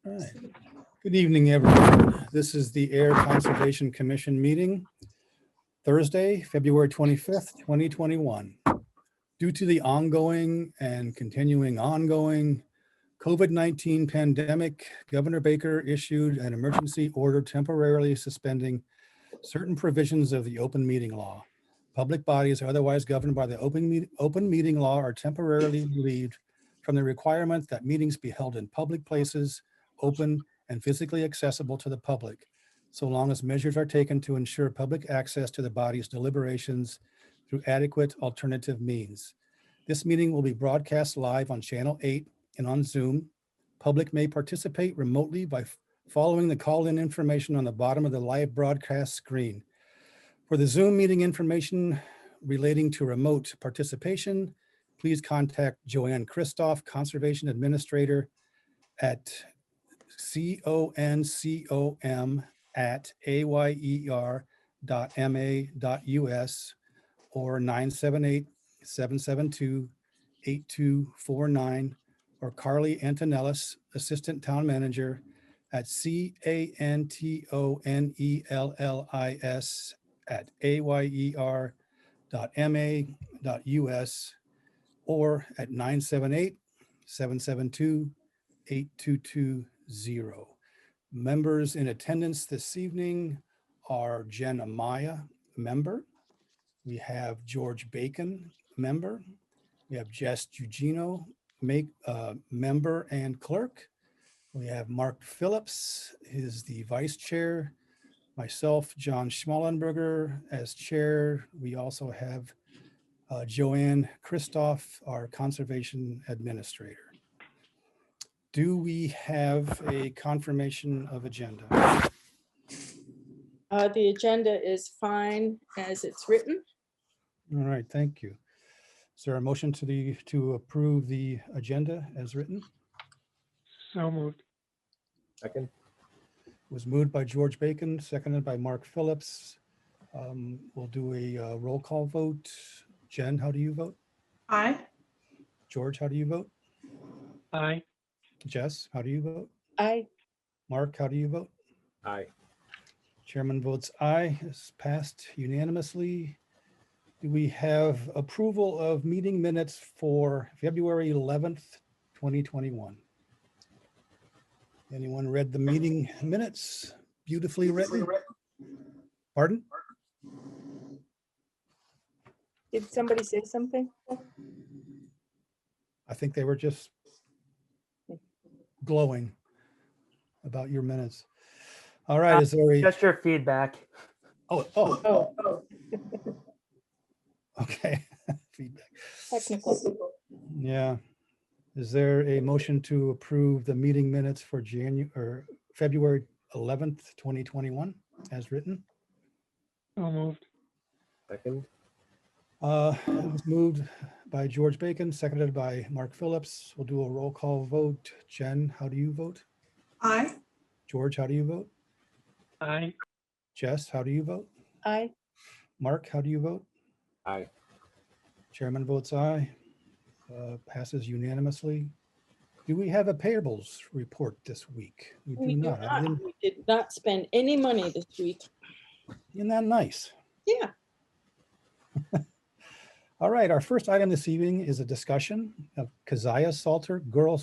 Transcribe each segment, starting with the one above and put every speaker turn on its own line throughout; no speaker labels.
All right. Good evening, everyone. This is the Air Conservation Commission meeting, Thursday, February 25th, 2021. Due to the ongoing and continuing COVID-19 pandemic, Governor Baker issued an emergency order temporarily suspending certain provisions of the open meeting law. Public bodies otherwise governed by the open meeting law are temporarily relieved from the requirement that meetings be held in public places, open and physically accessible to the public, so long as measures are taken to ensure public access to the body's deliberations through adequate alternative means. This meeting will be broadcast live on Channel 8 and on Zoom. Public may participate remotely by following the call-in information on the bottom of the live broadcast screen. For the Zoom meeting information relating to remote participation, please contact Joanne Christoph, Conservation Administrator at concom@ayer.ma.us or 978-772-8249, or Carly Antonellis, Assistant Town Manager at cantonellis@ayer.ma.us or at 978-772-8220. Members in attendance this evening are Jen Amaya, member. We have George Bacon, member. We have Jess Gugino, member and clerk. We have Mark Phillips, is the vice chair. Myself, John Schmallenberger, as chair. We also have Joanne Christoph, our conservation administrator. Do we have a confirmation of agenda?
The agenda is fine as it's written.
All right, thank you. Is there a motion to approve the agenda as written?
So moved.
Second.
It was moved by George Bacon, seconded by Mark Phillips. We'll do a roll call vote. Jen, how do you vote?
Aye.
George, how do you vote?
Aye.
Jess, how do you vote?
Aye.
Mark, how do you vote?
Aye.
Chairman votes aye. It's passed unanimously. Do we have approval of meeting minutes for February 11th, 2021? Anyone read the meeting minutes? Beautifully written. Pardon?
Did somebody say something?
I think they were just glowing about your minutes. All right, is there a,
Just your feedback.
Oh,
okay. Feedback.
technical.
Yeah. Is there a motion to approve the meeting minutes for February 11th, 2021 as written?
So moved.
Second.
It was moved by George Bacon, seconded by Mark Phillips. We'll do a roll call vote. Jen, how do you vote?
Aye.
George, how do you vote?
Aye.
Jess, how do you vote?
Aye.
Mark, how do you vote?
Aye.
Chairman votes aye. Passes unanimously. Do we have a payables report this week? We
We
do
do
not.
not. We did not spend any money this week.
Isn't that nice?
Yeah.
All right, our first item this evening is a discussion of Keziah Salter Girl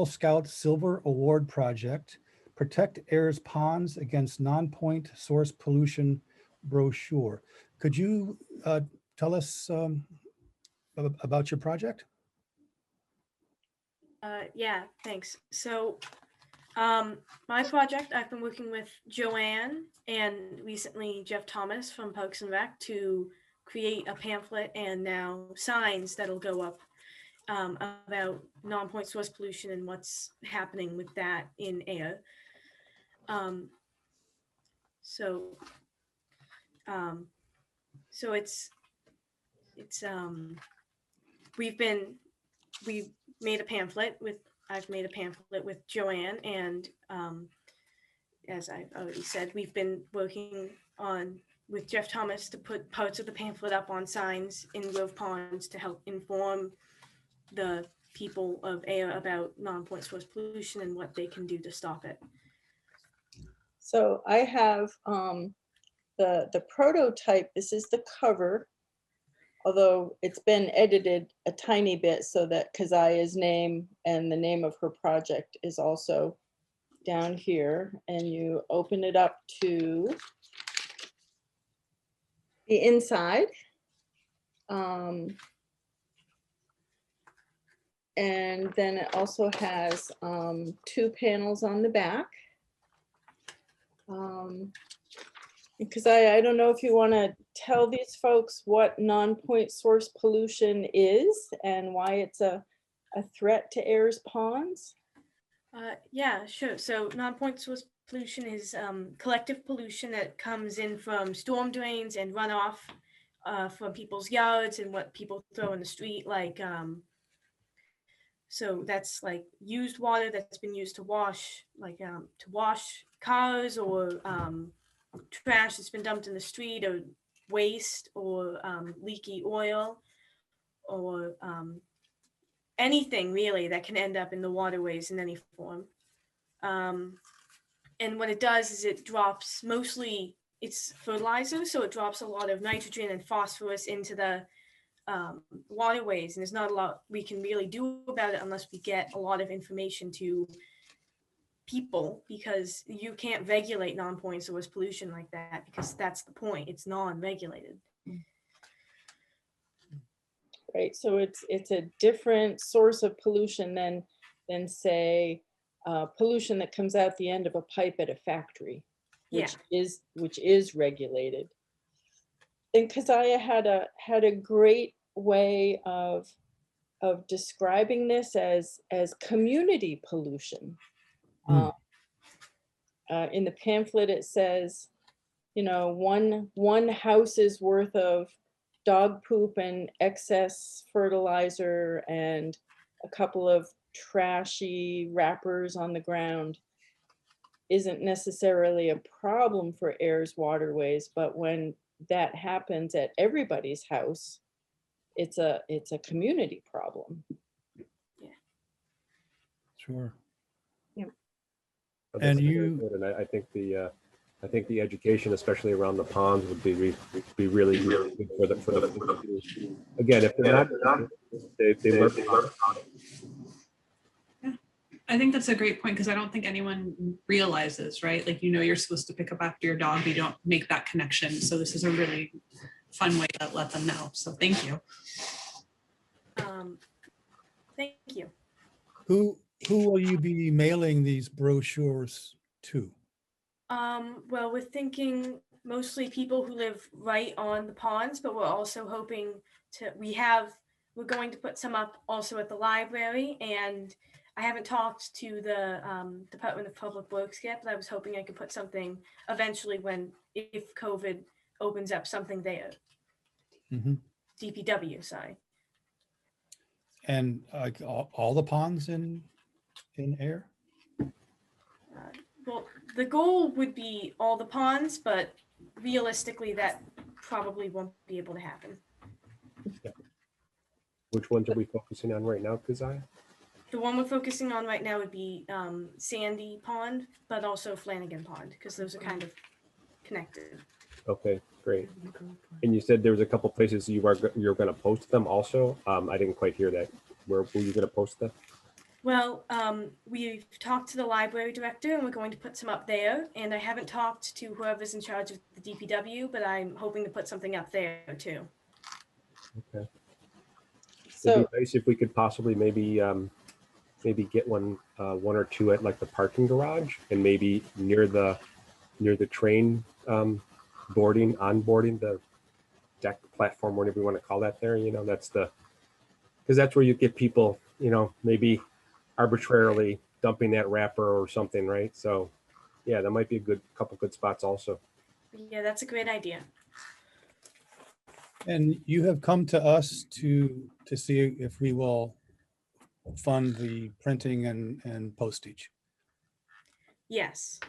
Scout Silver Award Project, Protect Ayers Ponds Against Non-Point Source Pollution brochure. Could you tell us about your project?
Yeah, thanks. So my project, I've been working with Joanne and recently Jeff Thomas from Parks and Rec to create a pamphlet and now signs that'll go up about non-point source pollution and what's happening with that in Ayer. So we've made a pamphlet with, I've made a pamphlet with Joanne, and as I've already said, we've been working with Jeff Thomas to put parts of the pamphlet up on signs in Grove Ponds to help inform the people of Ayer about non-point source pollution and what they can do to stop it.
So I have the prototype. This is the cover, although it's been edited a tiny bit so that Keziah's name and the name of her project is also down here. And you open it up to the inside. And then it also has 2 panels on the back. Because I don't know if you want to tell these folks what non-point source pollution is and why it's a threat to Ayers ponds.
Yeah, sure. So non-point source pollution is collective pollution that comes in from storm drains and runoff from people's yards and what people throw in the street, like so that's like used water that's been used to wash, like to wash cars, or trash that's been dumped in the street, or waste, or leaky oil, or anything really that can end up in the waterways in any form. And what it does is it drops, mostly it's fertilizer, so it drops a lot of nitrogen and phosphorus into the waterways, and there's not a lot we can really do about it unless we get a lot of information to people, because you can't regulate non-point source pollution like that, because that's the point, it's non-regulated.
Right, so it's a different source of pollution than say pollution that comes out the end of a pipe at a factory, which is regulated. And Keziah had a great way of describing this as community pollution. In the pamphlet, it says, you know, one house's worth of dog poop and excess fertilizer and a couple of trashy wrappers on the ground isn't necessarily a problem for Ayers waterways, but when that happens at everybody's house, it's a community problem.
Sure.
But
And
that's very
you-
good, and I think the education, especially around the ponds, would be really good for the again, if they're not, they learn.
I think that's a great point, because I don't think anyone realizes, right? Like, you know, you're supposed to pick up after your dog, but you don't make that connection. So this is a really fun way to let them know. So thank you.
Thank you.
Who will you be mailing these brochures to?
Well, we're thinking mostly people who live right on the ponds, but we're also hoping to, we're going to put some up also at the library, and I haven't talked to the Department of Public Works yet, but I was hoping I could put something eventually if COVID opens up, something there.
Mhm.
DPW, sorry.
And like all the ponds in Ayer?
Well, the goal would be all the ponds, but realistically, that probably won't be able to happen.
Which ones are we focusing on right now, Keziah?
The one we're focusing on right now would be Sandy Pond, but also Flanagan Pond, because those are kind of connected.
Okay, great. And you said there was a couple places you're going to post them also. I didn't quite hear that. Where were you going to post them?
Well, we've talked to the library director, and we're going to put some up there. And I haven't talked to whoever's in charge of the DPW, but I'm hoping to put something up there too.
Okay.
So
It'd be nice if we could possibly maybe get one or two at like the parking garage, and maybe near the train onboarding, the deck platform, whatever you want to call that there. You know, because that's where you get people, you know, maybe arbitrarily dumping that wrapper or something, right? So yeah, that might be a couple good spots also.
Yeah, that's a great idea.
And you have come to us to see if we will fund the printing and postage.
Yes.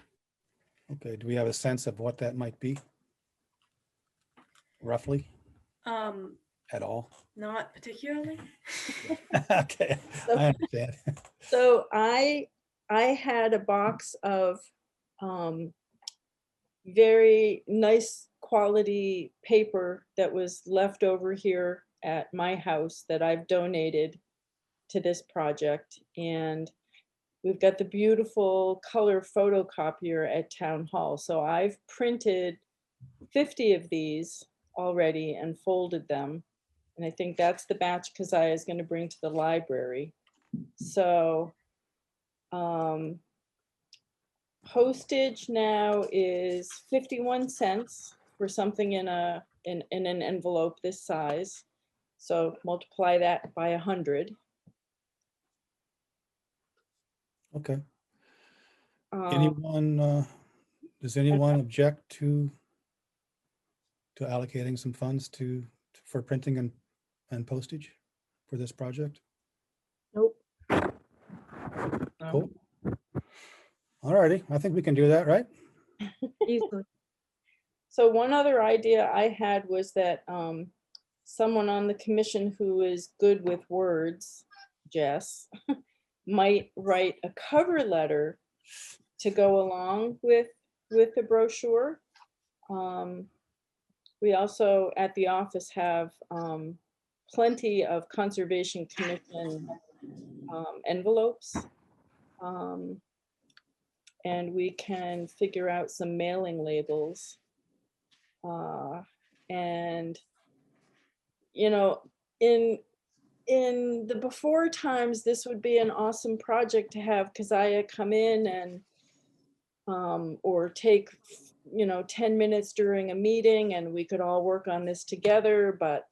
Okay, do we have a sense of what that might be? Roughly? at all?
Not particularly.
Okay, I understand.
So I had a box of very nice quality paper that was left over here at my house that I've donated to this project. And we've got the beautiful color photocopier at Town Hall. So I've printed 50 of these already and folded them. And I think that's the batch Keziah is going to bring to the library. So postage now is 51 cents for something in an envelope this size. So multiply that by 100.
Okay.
Um,
Anyone, does anyone object to allocating some funds for printing and postage for this project?
Nope.
Cool. All righty, I think we can do that, right?
Easily.
So one other idea I had was that someone on the commission who is good with words, Jess, might write a cover letter to go along with the brochure. We also at the office have plenty of Conservation Commission envelopes. And we can figure out some mailing labels. And, you know, in the before times, this would be an awesome project to have Keziah come in and, or take, 10 minutes during a meeting and we could all work on this together, but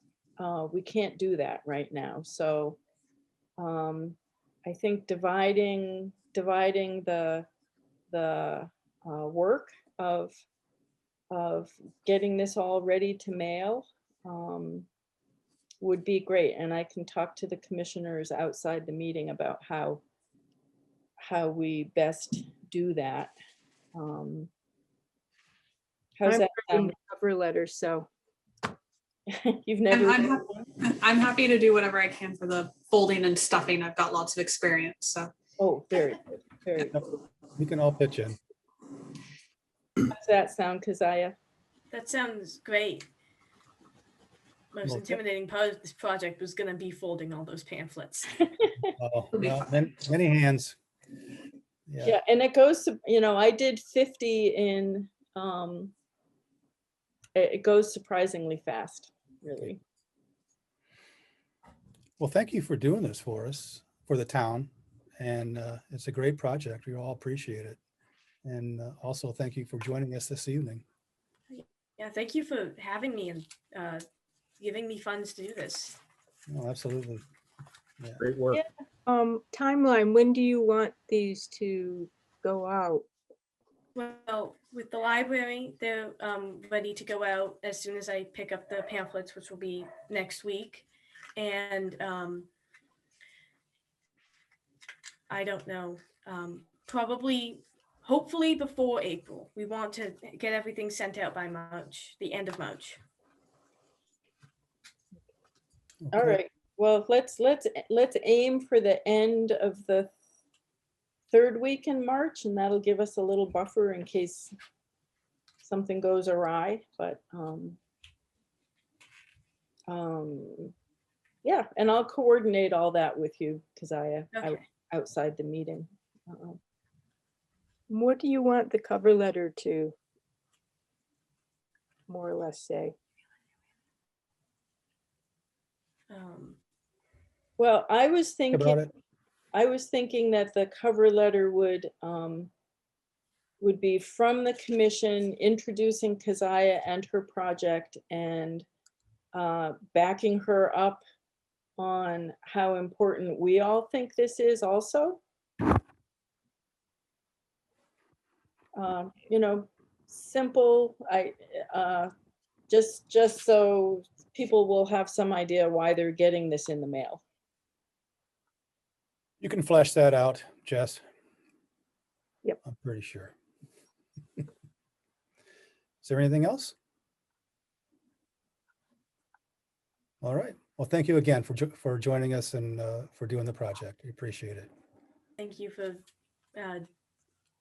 we can't do that right now. So I think dividing the work of getting this all ready to mail would be great. And I can talk to the commissioners outside the meeting about how we best do that. How's
I'm
that
writing
sound?
the cover letter, so
You've never.
I'm happy to do whatever I can for the folding and stuffing. I've got lots of experience, so.
Oh, very good, very good.
We can all pitch in.
How's that sound, Keziah?
That sounds great. Most
Okay.
intimidating part of this project was gonna be folding all those pamphlets.
Oh,
It'll be
well,
fun.
many hands.
Yeah, and it goes to, I did 50 in, it goes surprisingly fast, really.
Well, thank you for doing this for us, for the town. And it's a great project. We all appreciate it. And also thank you for joining us this evening.
Yeah, thank you for having me and giving me funds to do this.
Oh, absolutely.
Great work.
Yeah.
timeline, when do you want these to go out?
Well, with the library, they're ready to go out as soon as I pick up the pamphlets, which will be next week. And I don't know, probably, hopefully before April. We want to get everything sent out by March, the end of March.
All
Okay.
right, well, let's aim for the end of the third week in March, and that'll give us a little buffer in case something goes awry, but yeah, and I'll coordinate all that with you, Keziah,
Okay.
outside the meeting.
What do you want the cover letter to more or less say?
Well, I was
Think about
thinking
it.
that the cover letter would be from the commission introducing Keziah and her project and backing her up on how important we all think this is also. Simple, just so people will have some idea why they're getting this in the mail.
You can flesh that out, Jess.
Yep.
I'm pretty sure. Is there anything else? All right. Well, thank you again for joining us and for doing the project. We appreciate it.
Thank you for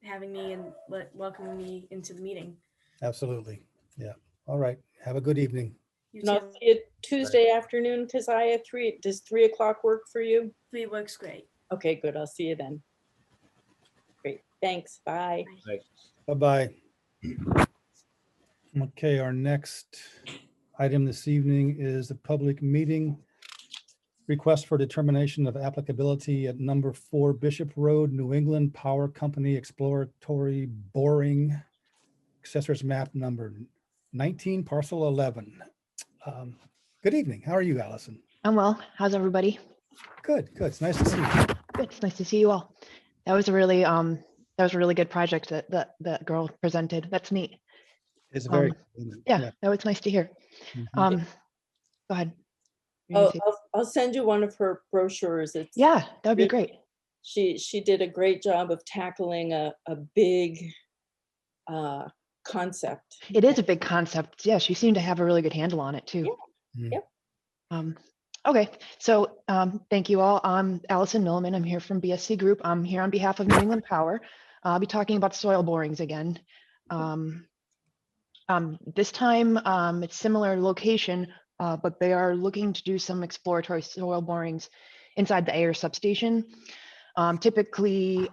having me and welcoming me into the meeting.
Absolutely. Yeah. All right. Have a good evening.
You
And I'll
too.
see you Tuesday afternoon, Keziah, 3. Does 3 o'clock work for you?
3 works great.
Okay, good. I'll see you then. Great. Thanks. Bye.
Bye.
Bye-bye. Okay, our next item this evening is a public meeting. Request for determination of applicability at number 4 Bishop Road, New England Power Company Exploratory Boring, Assessor's Map number 19, parcel 11. Good evening. How are you, Allison?
I'm well. How's everybody?
Good, good. It's nice to see you.
Good. It's nice to see you all. That was a really good project that girl presented. That's neat.
It's very,
Yeah, that was nice to hear.
Mhm.
Go ahead. You're gonna say-
I'll send you one of her brochures. It's
Yeah, that would be
really-
great.
She did a great job of tackling a big concept.
It is a big concept. Yes, you seem to have a really good handle on it too.
Yep.
Okay, so thank you all. I'm Allison Milliman. I'm here from BSC Group. I'm here on behalf of New England Power. I'll be talking about soil borings again. This time it's similar location, but they are looking to do some exploratory soil borings inside the Ayer substation. Typically,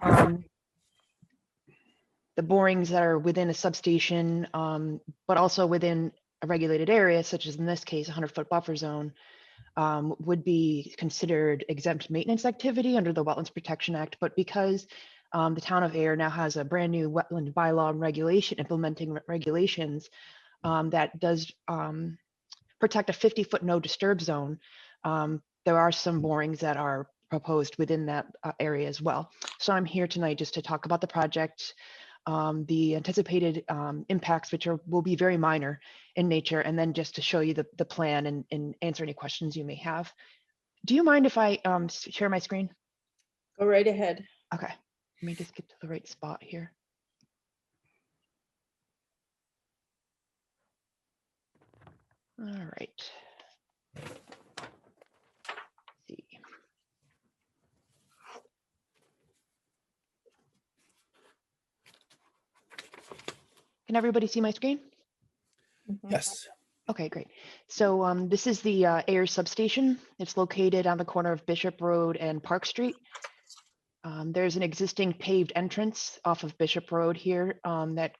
the borings that are within a substation, but also within a regulated area, such as in this case, 100-foot buffer zone, would be considered exempt maintenance activity under the Wetlands Protection Act. But because the town of Ayer now has a brand new wetland bylaw and regulation implementing regulations that does protect a 50-foot no disturb zone, there are some borings that are proposed within that area as well. So I'm here tonight just to talk about the project, the anticipated impacts, which will be very minor in nature, and then just to show you the plan and answer any questions you may have. Do you mind if I share my screen?
Go right ahead.
Okay, let me just get to the right spot here. All right. Let's see. Can everybody see my screen?
Yes.
Okay, great. So this is the Ayer substation. It's located on the corner of Bishop Road and Park Street. There's an existing paved entrance off of Bishop Road here that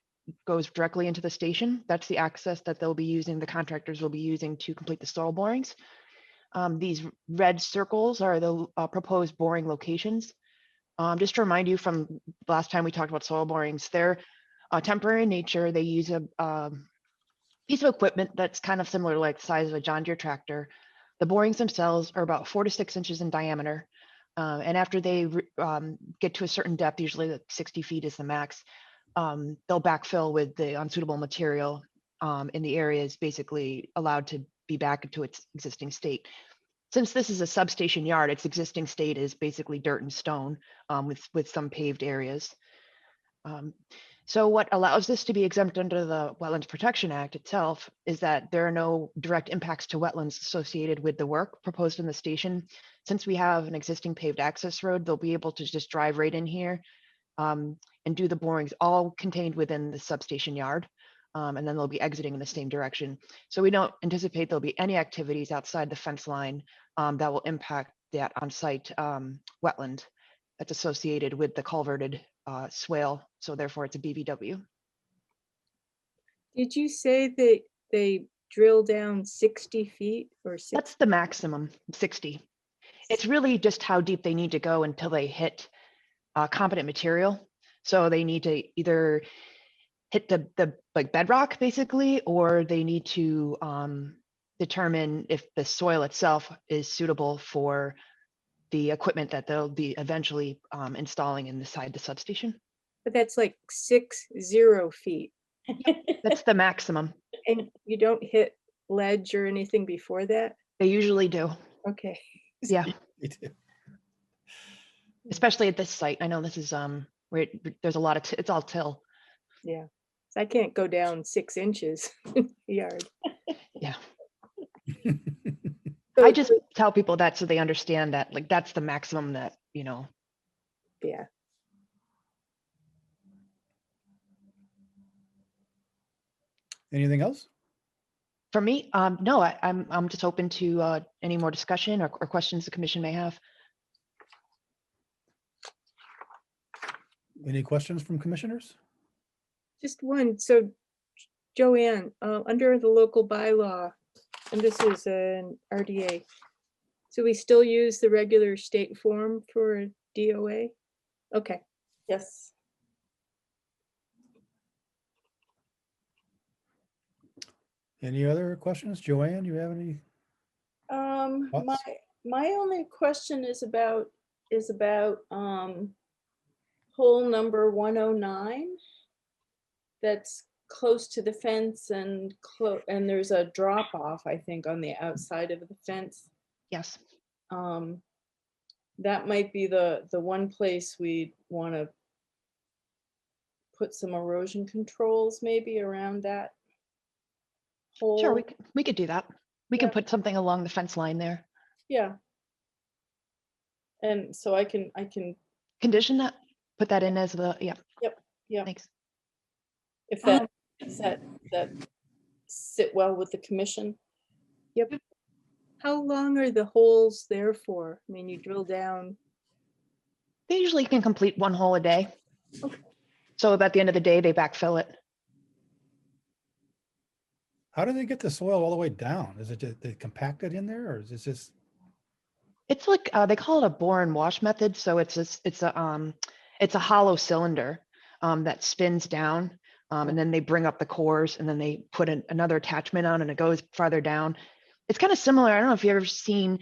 goes directly into the station. That's the access that they'll be using, the contractors will be using to complete the soil borings. These red circles are the proposed boring locations. Just to remind you from last time we talked about soil borings, they're temporary in nature. They use a piece of equipment that's kind of similar, like the size of a John Deere tractor. The borings themselves are about 4 to 6 inches in diameter. And after they get to a certain depth, usually like 60 feet is the max, they'll backfill with the unsuitable material in the area is basically allowed to be back into its existing state. Since this is a substation yard, its existing state is basically dirt and stone with some paved areas. So what allows this to be exempt under the Wetlands Protection Act itself is that there are no direct impacts to wetlands associated with the work proposed in the station. Since we have an existing paved access road, they'll be able to just drive right in here and do the borings all contained within the substation yard. And then they'll be exiting in the same direction. So we don't anticipate there'll be any activities outside the fence line that will impact that on-site wetland that's associated with the culverted swale. So therefore it's a BVW.
Did you say that they drill down 60 feet or 60?
That's the maximum, 60. It's really just how deep they need to go until they hit competent material. So they need to either hit the like bedrock basically, or they need to determine if the soil itself is suitable for the equipment that they'll be eventually installing inside the substation.
But that's like 60 feet.
That's the maximum.
And you don't hit ledge or anything before that?
They usually do.
Okay.
Yeah,
Me too.
especially at this site. I know this is where there's a lot of, it's all till.
Yeah. So I can't go down 6 inches yard.
Yeah. I
So-
just tell people that so they understand that, like, that's the maximum that,
Yeah,
Anything else?
for me, no, I'm just open to any more discussion or questions the commission may have.
Any questions from commissioners?
just one. So Joanne, under the local bylaw, and this is an RDA. So we still use the regular state form for a DOA? Okay,
Yes.
Any other questions? Joanne, you have any?
My,
Thoughts?
my only question is about, hole number 109. That's close to the fence and and there's a drop off, I think, on the outside of the fence.
Yes.
That might be the one place we want to put some erosion controls maybe around that hole.
Sure, we could do that. We can
Yeah.
put something along the fence line there.
Yeah. And so I can,
Condition that, put that in as the, yeah.
yeah,
Thanks.
if that, that sit well with the commission.
how long are the holes there for? I mean, you drill down,
They usually can complete one hole a day.
Okay.
So at the end of the day, they backfill it.
How do they get the soil all the way down? Is it just they compact it in there, or is it just?
It's like, they call it a bore and wash method. So it's a hollow cylinder that spins down. And then they bring up the cores and then they put another attachment on and it goes farther down. It's kind of similar. I don't know if you've ever seen,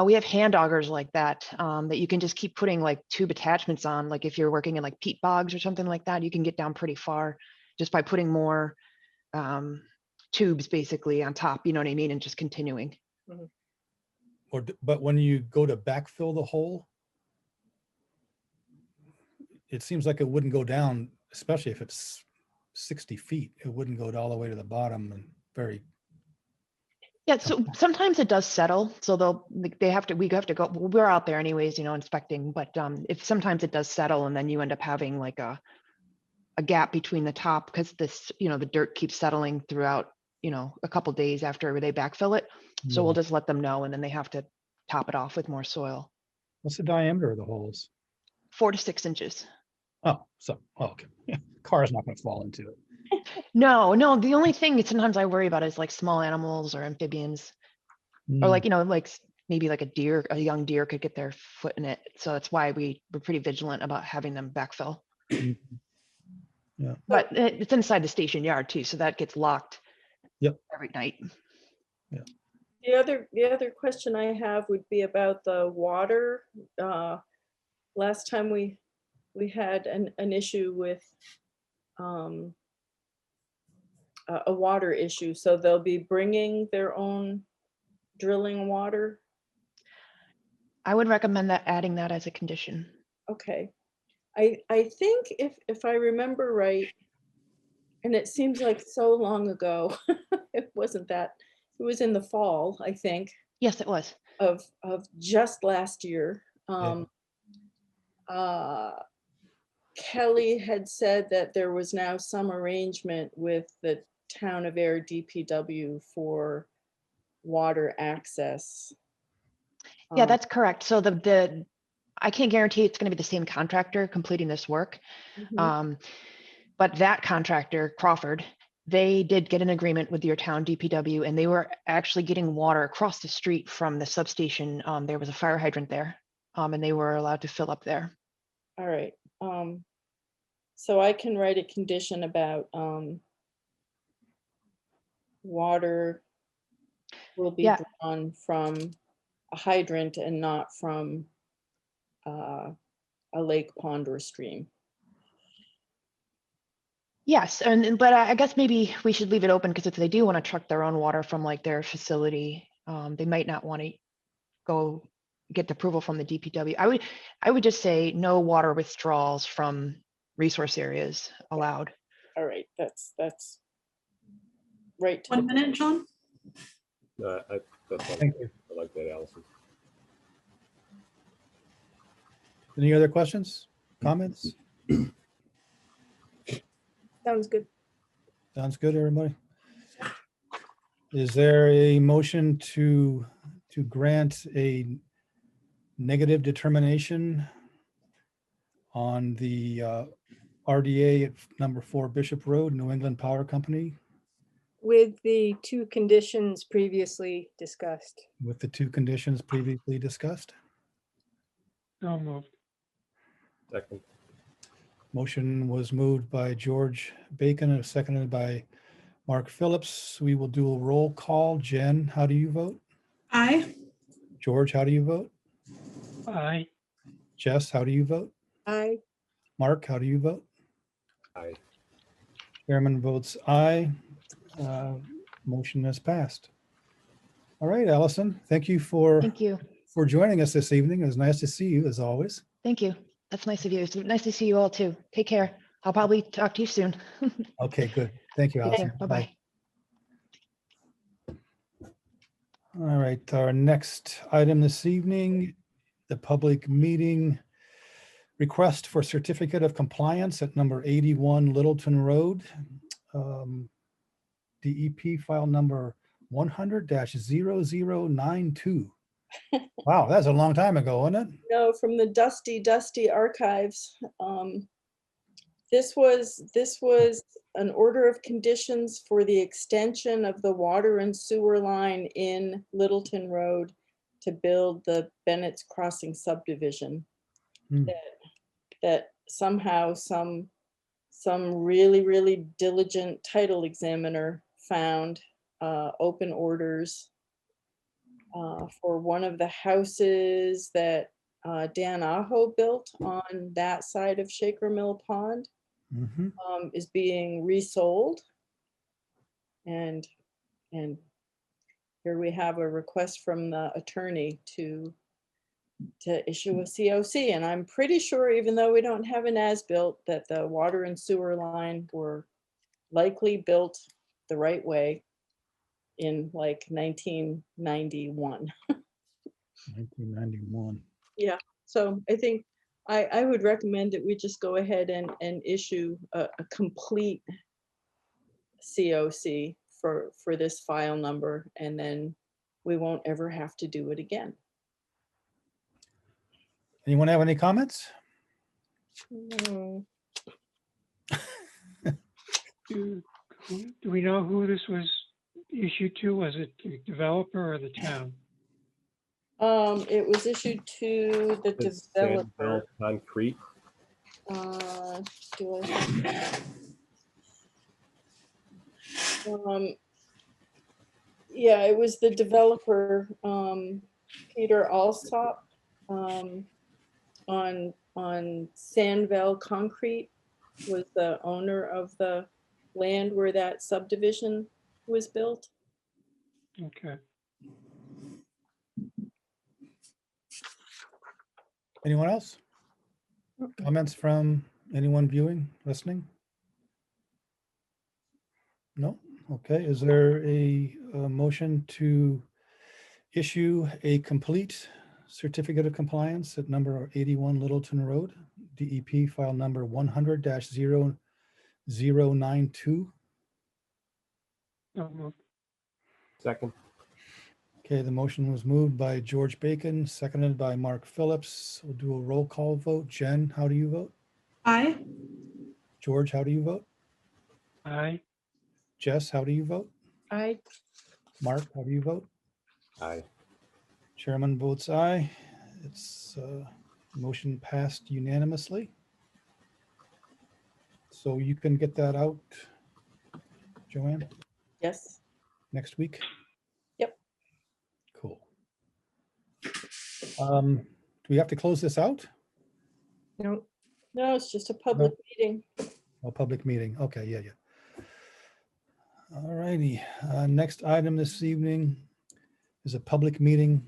we have hand augers like that, that you can just keep putting like tube attachments on. Like if you're working in like peat bogs or something like that, you can get down pretty far just by putting more tubes basically on top, you know what I mean? And just continuing.
But when you go to backfill the hole, it seems like it wouldn't go down, especially if it's 60 feet. It wouldn't go all the way to the bottom and very.
Yeah, so sometimes it does settle. So we have to go, we're out there anyways, inspecting, but if sometimes it does settle and then you end up having like a gap between the top because the dirt keeps settling throughout, a couple days after they backfill it. So we'll just let them know and then they have to top it off with more soil.
What's the diameter of the holes?
4 to 6 inches.
Okay. Yeah, car's not going to fall into it.
No, the only thing sometimes I worry about is like small animals or amphibians or like, maybe like a young deer could get their foot in it. So that's why we're pretty vigilant about having them backfill.
Yeah.
But it's inside the station yard too. So that gets locked every night.
The other question I have would be about the water. Last time we had an issue with a water issue, so they'll be bringing their own drilling water.
I would recommend adding that as a condition.
Okay. I think if I remember right, and it seems like so long ago, it wasn't that, it was in the fall, I think,
Yes, it was.
of just last year.
Yeah.
Kelly had said that there was now some arrangement with the town of Ayer DPW for water access.
Yeah, that's correct. So I can't guarantee it's going to be the same contractor completing this work.
Mhm.
But that contractor, Crawford, they did get an agreement with your town DPW and they were actually getting water across the street from the substation. There was a fire hydrant there and they were allowed to fill up there.
All right. So I can write a condition about water will be
Yeah.
drawn from a hydrant and not from a lake, pond, or stream.
Yes, but I guess maybe we should leave it open because if they do want to truck their own water from like their facility, they might not want to go get the approval from the DPW. I would just say no water withdrawals from resource areas allowed.
All right, that's right. To
1 minute, John?
That's all.
Thank you.
I like that, Allison.
Any other questions, comments?
Sounds good.
Sounds good, everybody. Is there a motion to grant a negative determination on the RDA at number 4 Bishop Road, New England Power Company,
With the two conditions previously discussed.
with the 2 conditions previously discussed?
So moved.
Second.
Motion was moved by George Bacon and seconded by Mark Phillips. We will do a roll call. Jen, how do you vote?
Aye.
George, how do you vote?
Aye.
Jess, how do you vote?
Aye.
Mark, how do you vote?
Aye.
Chairman votes aye. Motion has passed. All right, Allison, thank you for
Thank you.
joining us this evening. It was nice to see you as always.
Thank you. That's nice of you. It's nice to see you all too. Take care. I'll probably talk to you soon.
Okay, good. Thank you,
Take
Allison.
care. Bye-bye.
All right, our next item this evening, the public meeting request for certificate of compliance at number 81 Littleton Road. DEP file number 100-0092. Wow, that's a long time ago, wasn't it?
No, from the dusty archives. This was an order of conditions for the extension of the water and sewer line in Littleton Road to build the Bennett's Crossing subdivision.
Hmm.
That somehow some really diligent title examiner found open orders for one of the houses that Dan Aho built on that side of Shaker Mill Pond,
Mhm.
is being resold. And here we have a request from the attorney to issue a COC. And I'm pretty sure, even though we don't have an as-built, that the water and sewer line were likely built the right way in like 1991.
1991.
Yeah, so I think I would recommend that we just go ahead and issue a complete COC for this file number, and then we won't ever have to do it again.
Anyone have any comments?
No.
Do we know who this was issued to? Was it the developer or the town?
It was issued to the
It's
developer.
Sandville Concrete.
Do I have? Yeah, it was the developer, Peter Alsop, on Sandville Concrete was the owner of the land where that subdivision was built.
Okay.
Anyone else? Comments from anyone viewing, listening? No? Okay, is there a motion to issue a complete certificate of compliance at number 81 Littleton Road, DEP file number 100-0092?
So moved.
Second.
Okay, the motion was moved by George Bacon, seconded by Mark Phillips. We'll do a roll call vote. Jen, how do you vote?
Aye.
George, how do you vote?
Aye.
Jess, how do you vote?
Aye.
Mark, how do you vote?
Aye.
Chairman votes aye. It's motion passed unanimously. So you can get that out, Joanne,
Yes.
next week?
Yep.
Cool. Do we have to close this out?
No,
No, it's just a public meeting.
A public meeting. Okay, yeah. All righty. Next item this evening is a public meeting.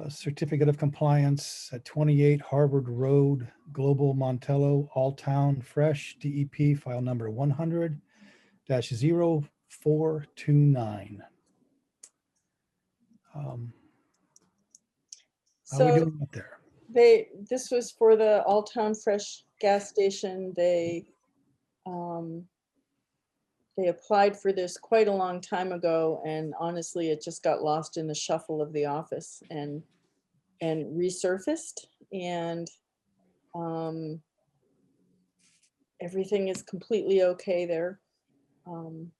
Certificate of compliance at 28 Harvard Road, Global Montello, All Town Fresh, DEP file number 100-0429. How are we
So
doing out there?
this was for the All Town Fresh gas station. They applied for this quite a long time ago, and honestly, it just got lost in the shuffle of the office and resurfaced, and um, everything is completely okay there. Um,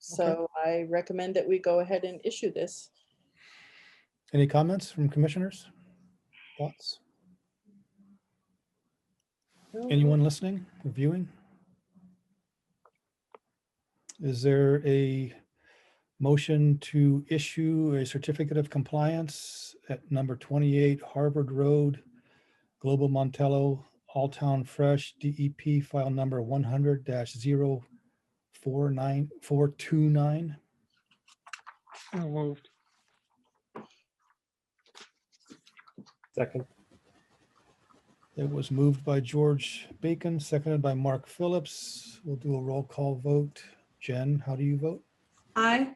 So I recommend that we go ahead and issue this.
Any comments from commissioners? Thoughts? Anyone listening or viewing? Is there a motion to issue a certificate of compliance at number 28 Harvard Road, Global Montello, Alltown Fresh, DEP file number 100-049429?
So moved.
Second.
It was moved by George Bacon, seconded by Mark Phillips. We'll do a roll call vote. Jen, how do you vote?
Aye.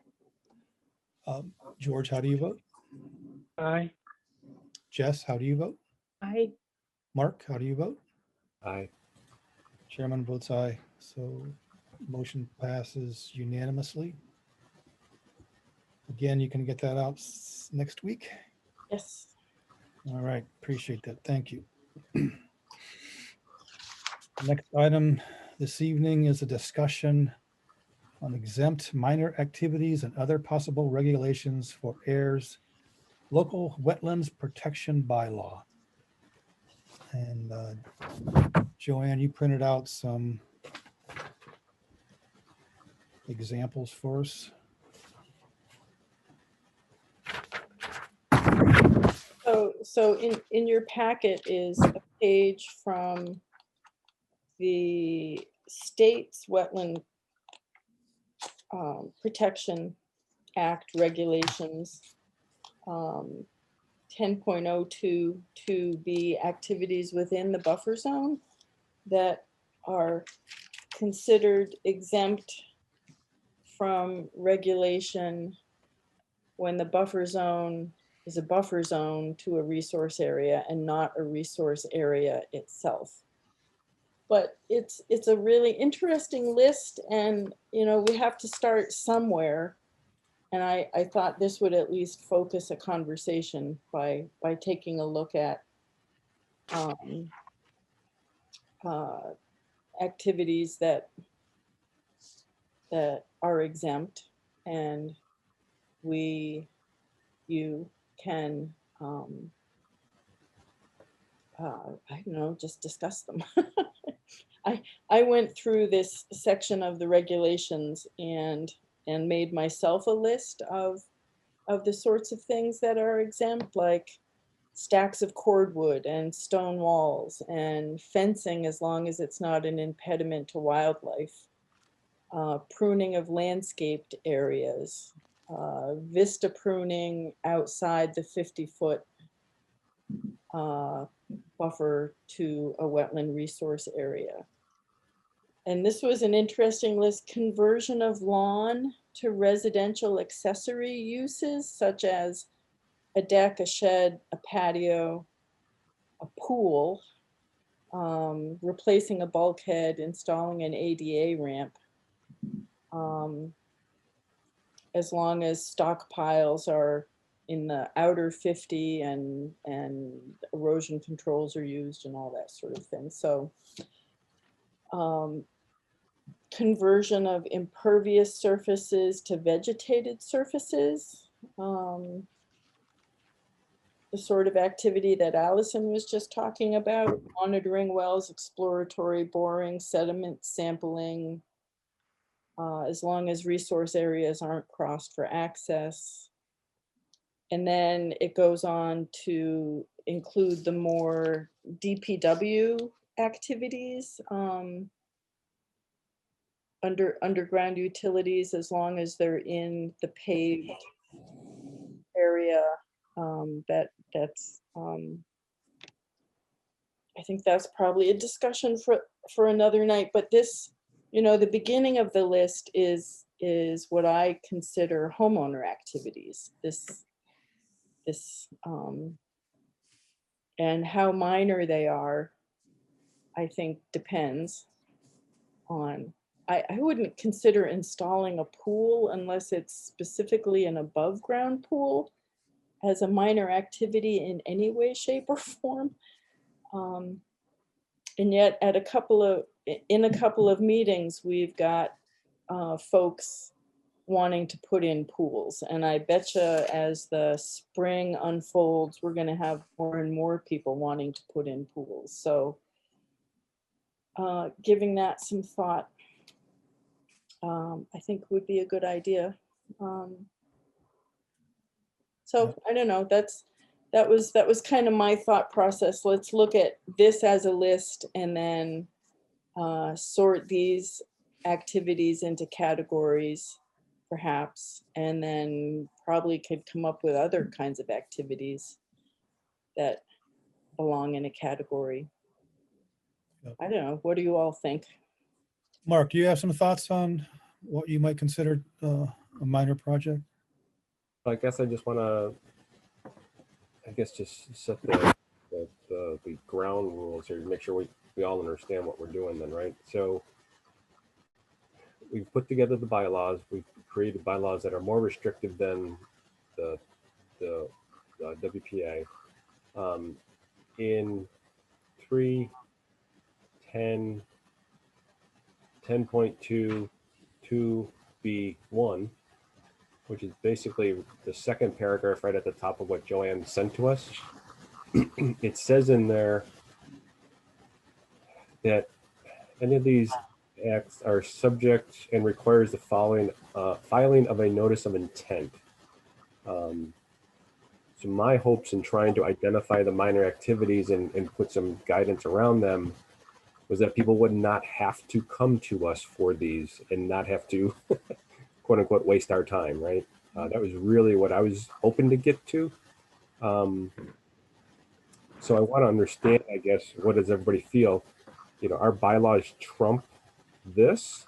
George, how do you vote?
Aye.
Jess, how do you vote?
I,
Mark, how do you vote?
Aye.
Chairman votes aye, so motion passes unanimously. Again, you can get that out next week.
Yes.
All right, appreciate that. Thank you. Next item this evening is a discussion on exempt minor activities and other possible regulations for Ayer's local wetlands protection bylaw. And Joanne, you printed out some examples for us.
So in your packet is a page from the state's wetland Protection Act regulations, 10.022B, activities within the buffer zone that are considered exempt from regulation when the buffer zone is a buffer zone to a resource area and not a resource area itself. But it's a really interesting list, and we have to start somewhere. And I thought this would at least focus a conversation by taking a look at activities that are exempt, and you can I don't know, just discuss them. I went through this section of the regulations and made myself a list of the sorts of things that are exempt, like stacks of cordwood and stone walls and fencing as long as it's not an impediment to wildlife, pruning of landscaped areas, vista pruning outside the 50-foot buffer to a wetland resource area. And this was an interesting list: conversion of lawn to residential accessory uses, such as a deck, a shed, a patio, a pool, replacing a bulkhead, installing an ADA ramp, as long as stockpiles are in the outer 50 and erosion controls are used and all that sort of thing. So conversion of impervious surfaces to vegetated surfaces, the sort of activity that Allison was just talking about, monitoring wells, exploratory boring, sediment sampling, as long as resource areas aren't crossed for access. And then it goes on to include the more DPW activities, underground utilities, as long as they're in the paved area. That's I think that's probably a discussion for another night. But this, the beginning of the list is is what I consider homeowner activities. And how minor they are, I think depends on, I wouldn't consider installing a pool unless it's specifically an above ground pool as a minor activity in any way, shape, or form. And yet in a couple of meetings, we've got folks wanting to put in pools. And I betcha as the spring unfolds, we're gonna have more and more people wanting to put in pools. So giving that some thought, I think would be a good idea. So I don't know, that was kind of my thought process. Let's look at this as a list and then sort these activities into categories, perhaps, and then probably could come up with other kinds of activities that belong in a category.
Yep.
I don't know. What do you all think?
Mark, do you have some thoughts on what you might consider a minor project?
I guess I just want to, just set the ground rules here to make sure we all understand what we're doing then, right? So we've put together the bylaws. We've created bylaws that are more restrictive than the WPA. In 3:10 10.2 2B1, which is basically the second paragraph right at the top of what Joanne sent to us. It says in there that any of these acts are subject and requires the following filing of a notice of intent. So my hopes in trying to identify the minor activities and put some guidance around them was that people would not have to come to us for these and not have to quote unquote waste our time, right? That was really what I was hoping to get to. So I want to understand, I guess, what does everybody feel? You know, our bylaws trump this,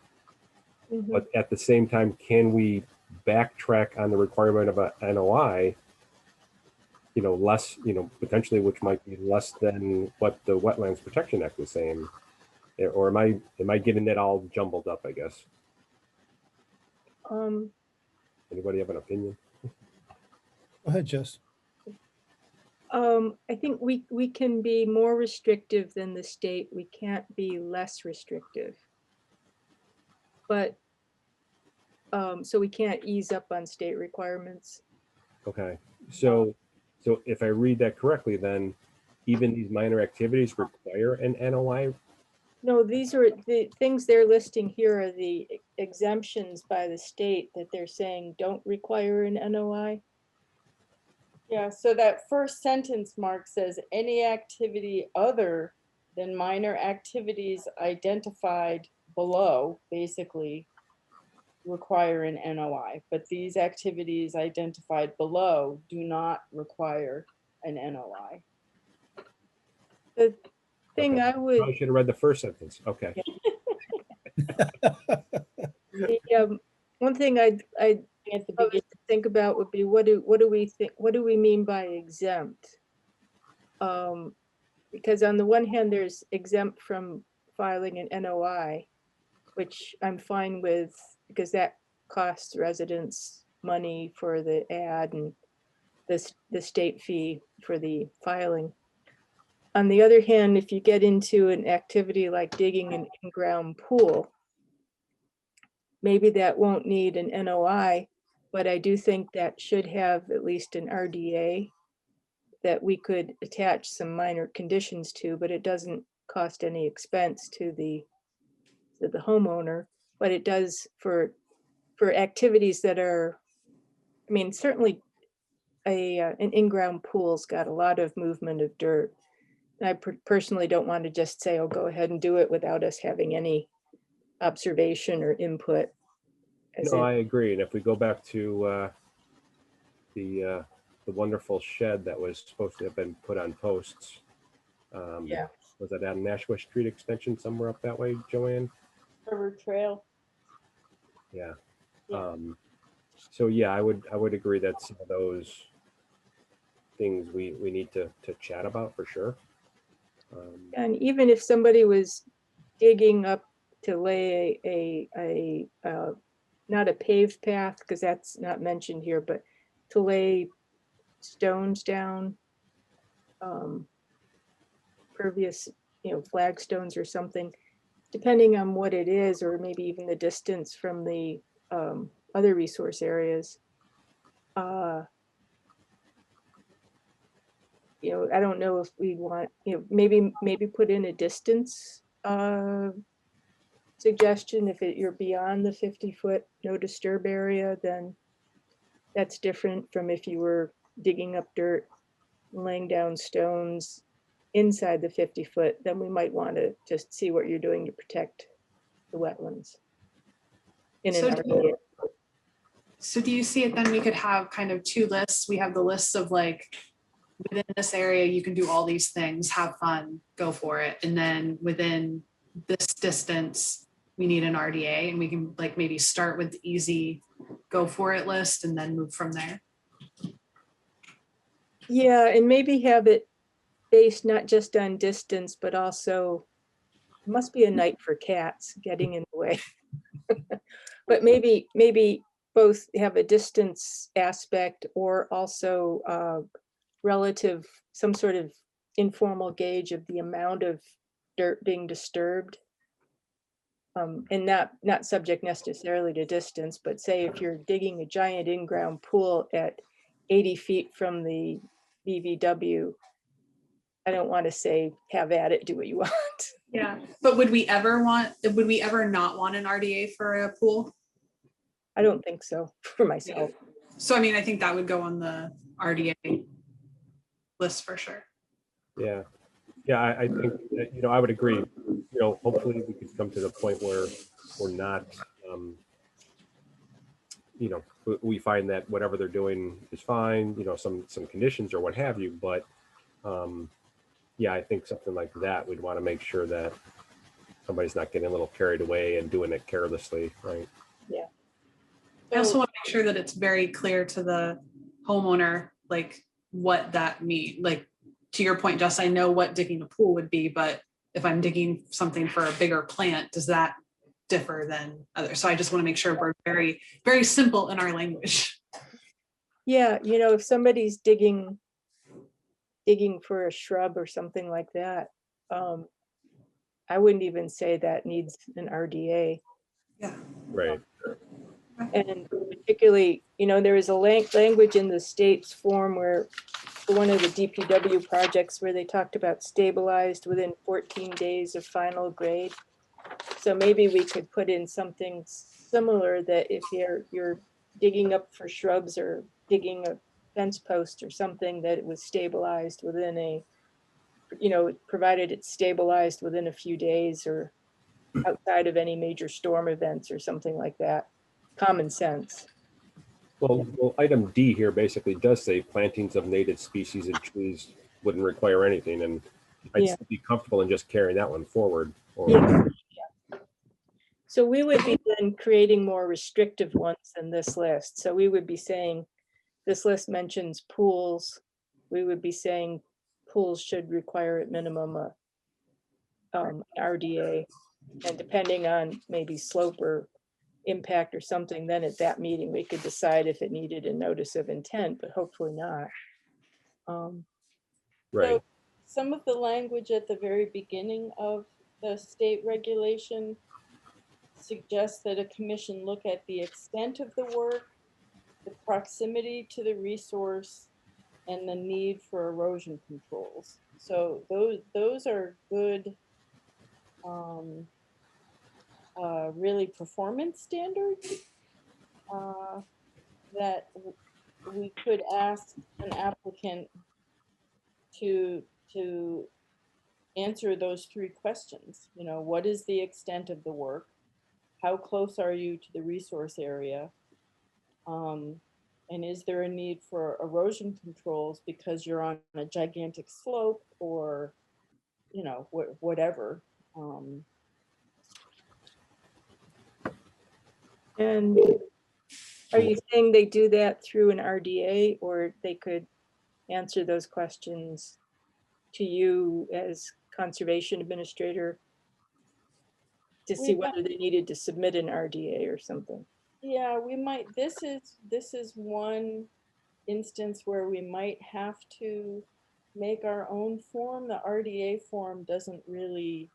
but at the same time, can we backtrack on the requirement of a NOI, you know, less, you know, potentially, which might be less than what the Wetlands Protection Act is saying? Or am I getting that all jumbled up, I guess? Anybody have an opinion?
Go ahead, Jess.
I think we can be more restrictive than the state. We can't be less restrictive. But, so we can't ease up on state requirements.
Okay, so if I read that correctly, then even these minor activities require an NOI?
No, these are the things they're listing here are the exemptions by the state that they're saying don't require an NOI.
Yeah, so that first sentence, Mark, says any activity other than minor activities identified below basically require an NOI, but these activities identified below do not require an NOI.
The thing
Okay.
I would,
Probably should have read the first sentence. Okay.
one thing I'd
At the
probably
beginning,
think about would be what do we think, what do we mean by exempt? Because on the one hand, there's exempt from filing an NOI, which I'm fine with because that costs residents money for the ad and the state fee for the filing. On the other hand, if you get into an activity like digging an in-ground pool, maybe that won't need an NOI, but I do think that should have at least an RDA that we could attach some minor conditions to, but it doesn't cost any expense to the homeowner, but it does for activities that are, I mean, certainly an in-ground pool's got a lot of movement of dirt. I personally don't want to just say, oh, go ahead and do it without us having any observation or input.
No, I agree. And if we go back to the wonderful shed that was supposed to have been put on posts,
Yeah.
was that on Nashua Street extension somewhere up that way, Joanne?
River Trail.
Yeah.
Yeah.
So yeah, I would agree that some of those things we need to chat about for sure.
And even if somebody was digging up to lay not a paved path, because that's not mentioned here, but to lay stones down, pervious, flagstones or something, depending on what it is, or maybe even the distance from the other resource areas. I don't know if we want, maybe put in a distance suggestion. If you're beyond the 50-foot no disturb area, then that's different from if you were digging up dirt, laying down stones inside the 50-foot, then we might want to just see what you're doing to protect the wetlands. In
So
an
do
RDA.
So do you see it then we could have kind of two lists? We have the lists of like, within this area, you can do all these things, have fun, go for it. And then within this distance, we need an RDA, and we can like maybe start with the easy go for it list and then move from there.
Yeah, and maybe have it based not just on distance, but also, it must be a night for cats getting in the way. But maybe both have a distance aspect, or also relative, some sort of informal gauge of the amount of dirt being disturbed. And not subject necessarily to distance, but say if you're digging a giant in-ground pool at 80 feet from the BVW, I don't want to say have at it, do what you want.
Yeah. But would we ever not want an RDA for a pool?
I don't think so for myself.
So I mean, I think that would go on the RDA list for sure.
Yeah. Yeah, I think that, I would agree. Hopefully we could come to the point where we're not, we find that whatever they're doing is fine, some conditions or what have you. But yeah, I think something like that, we'd want to make sure that somebody's not getting a little carried away and doing it carelessly, right?
Yeah.
I also want to make sure that it's very clear to the homeowner, like what that means. Like to your point, Jess, I know what digging a pool would be, but if I'm digging something for a bigger plant, does that differ than others? So I just want to make sure we're very, very simple in our language.
Yeah, if somebody's digging for a shrub or something like that, I wouldn't even say that needs an RDA.
Yeah.
Right.
And particularly, there is a language in the state's form where, for one of the DPW projects, where they talked about stabilized within 14 days of final grade. So maybe we could put in something similar, that if you're digging up for shrubs or digging a fence post or something, that it was stabilized within provided it's stabilized within a few days, or outside of any major storm events or something like that. Common sense.
Well, item D here basically does say plantings of native species and trees wouldn't require anything, and I'd
Yeah.
still be comfortable in just carrying that one forward.
Yeah. So we would be then creating more restrictive ones than this list. So we would be saying, this list mentions pools. We would be saying pools should require at minimum a RDA, and depending on maybe slope or impact or something, then at that meeting, we could decide if it needed a notice of intent, but hopefully not.
Right.
So some of the language at the very beginning of the state regulation suggests that a commission look at the extent of the work, the proximity to the resource, and the need for erosion controls. So those are good, really performance standards that we could ask an applicant to answer those three questions. What is the extent of the work? How close are you to the resource area? And is there a need for erosion controls because you're on a gigantic slope, or, whatever.
And Are you saying they do that through an RDA, or they could answer those questions to you as conservation administrator to see
We might-
whether they needed to submit an RDA or something?
Yeah, we might, this is one instance where we might have to make our own form. The RDA form doesn't really,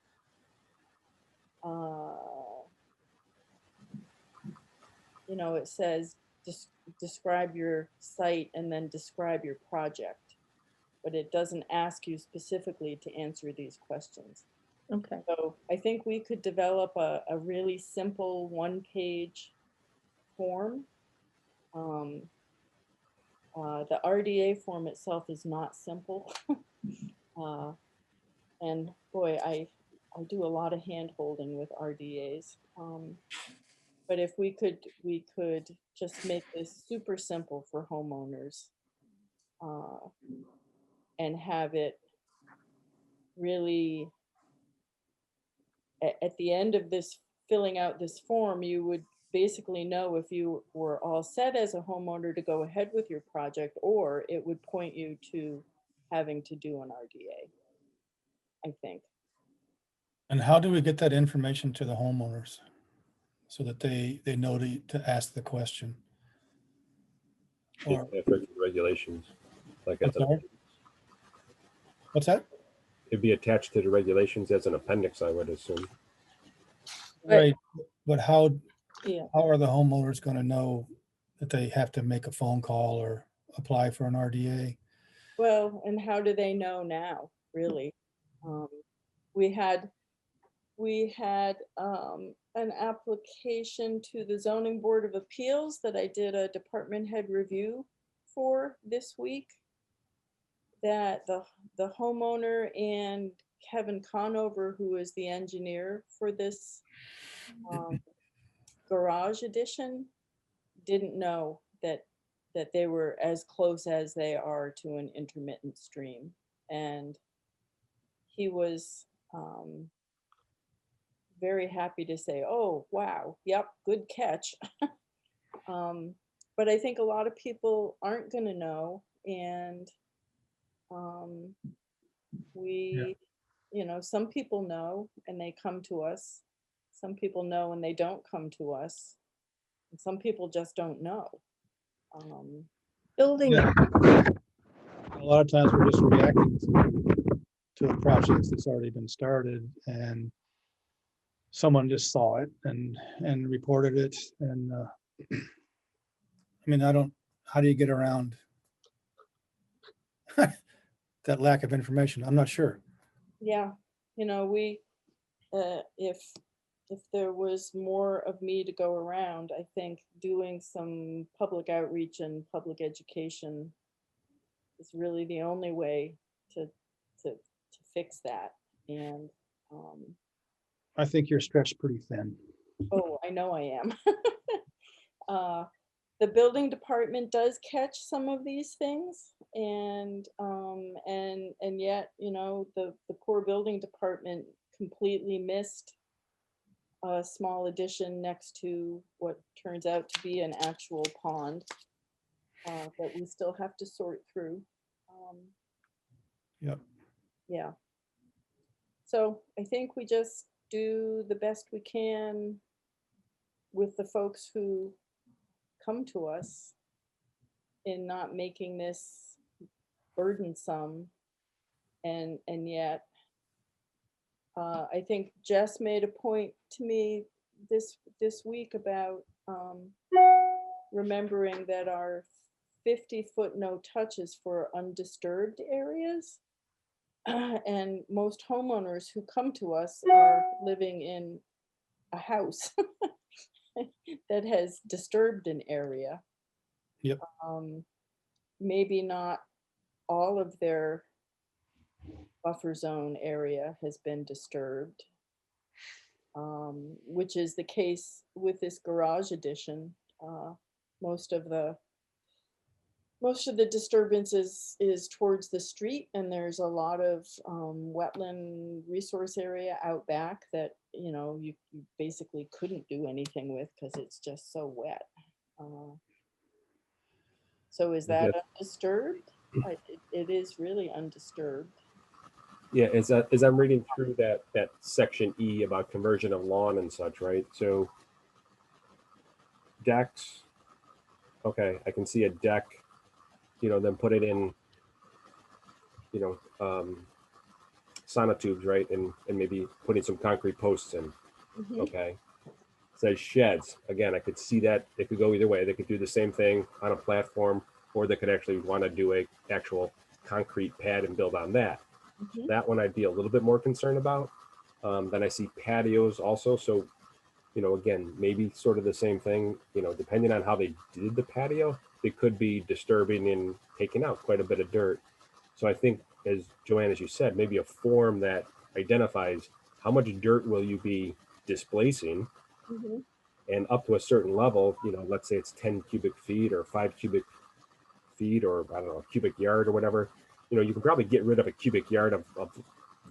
you know, it says describe your site and then describe your project, but it doesn't ask you specifically to answer these questions.
Okay.
So I think we could develop a really simple one-page form. The RDA form itself is not simple. And boy, I do a lot of hand holding with RDAs. But if we could just make this super simple for homeowners, and have it really, at the end of this, filling out this form, you would basically know if you were all set as a homeowner to go ahead with your project, or it would point you to having to do an RDA, I think.
And how do we get that information to the homeowners so that they know to ask the question? Or,
Regulations, like
I'm
as an,
sorry? What's that?
it'd be attached to the regulations as an appendix, I would assume.
But-
Right, but how
Yeah.
are the homeowners gonna know that they have to make a phone call or apply for an RDA?
Well, and how do they know now, really? Um, we had an application to the Zoning Board of Appeals that I did a department head review for this week, that the homeowner and Kevin Conover, who is the engineer for this garage addition, didn't know that they were as close as they are to an intermittent stream. And he was very happy to say, oh, wow, yep, good catch. But I think a lot of people aren't going to know. And we, you know, some people know and they come to us. Some people know and they don't come to us. And some people just don't know.
Building,
Yeah. A lot of times we're just reacting to a project that's already been started, and someone just saw it and reported it. And I mean, how do you get around that lack of information? I'm not sure.
Yeah, you know, if there was more of me to go around, I think doing some public outreach and public education is really the only way to fix that. And
I think you're stretched pretty thin.
oh, I know I am. The building department does catch some of these things, and yet, you know, the poor building department completely missed a small addition next to what turns out to be an actual pond, that we still have to sort through.
Yep.
Yeah. So I think we just do the best we can with the folks who come to us in not making this burdensome. And yet, I think Jess made a point to me this week about remembering that our 50-foot no touch is for undisturbed areas. And most homeowners who come to us are living in a house that has disturbed an area.
Yep.
Maybe not all of their buffer zone area has been disturbed, which is the case with this garage addition. Most of the disturbance is towards the street, and there's a lot of wetland resource area out back that, you know, you basically couldn't do anything with because it's just so wet. So is
Okay.
that undisturbed? It is really undisturbed.
Yeah, as I'm reading through that section E about conversion of lawn and such, right? So decks, okay, I can see a deck, then put it in, sonotubes, right? And maybe putting some concrete posts in,
Mhm.
okay? Says sheds. Again, I could see that it could go either way. They could do the same thing on a platform, or they could actually want to do a actual concrete pad and build on that.
Mhm.
That one I'd be a little bit more concerned about. Then I see patios also. So, again, maybe sort of the same thing, depending on how they did the patio, it could be disturbing and taking out quite a bit of dirt. So I think, as Joanne, as you said, maybe a form that identifies how much dirt will you be displacing,
Mhm.
and up to a certain level, let's say it's 10 cubic feet or 5 cubic feet, or I don't know, a cubic yard or whatever, you can probably get rid of a cubic yard of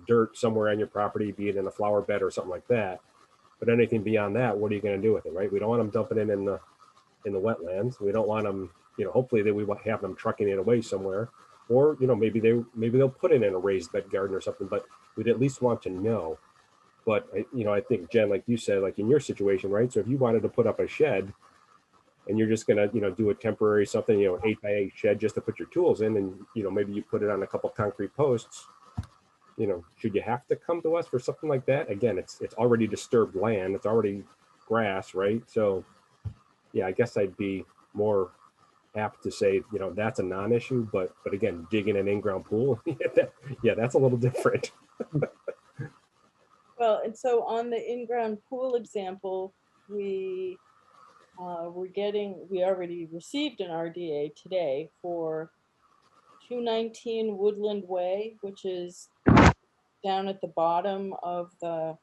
dirt somewhere on your property, be it in a flower bed or something like that. But anything beyond that, what are you going to do with it, right? We don't want them dumping it in the wetlands. We don't want them, hopefully we have them trucking it away somewhere, or maybe they'll put it in a raised bed garden or something. But we'd at least want to know. But I think, Jen, like you said, like in your situation, right? So if you wanted to put up a shed, and you're just gonna do a temporary something, 8x8 shed just to put your tools in, and maybe you put it on a couple concrete posts, should you have to come to us for something like that? Again, it's already disturbed land, it's already grass, right? So yeah, I guess I'd be more apt to say that's a non-issue. But again, digging an in-ground pool, yeah, that's a little different.
Well, and so on the in-ground pool example, we already received an RDA today for 219 Woodland Way, which is down at the bottom of the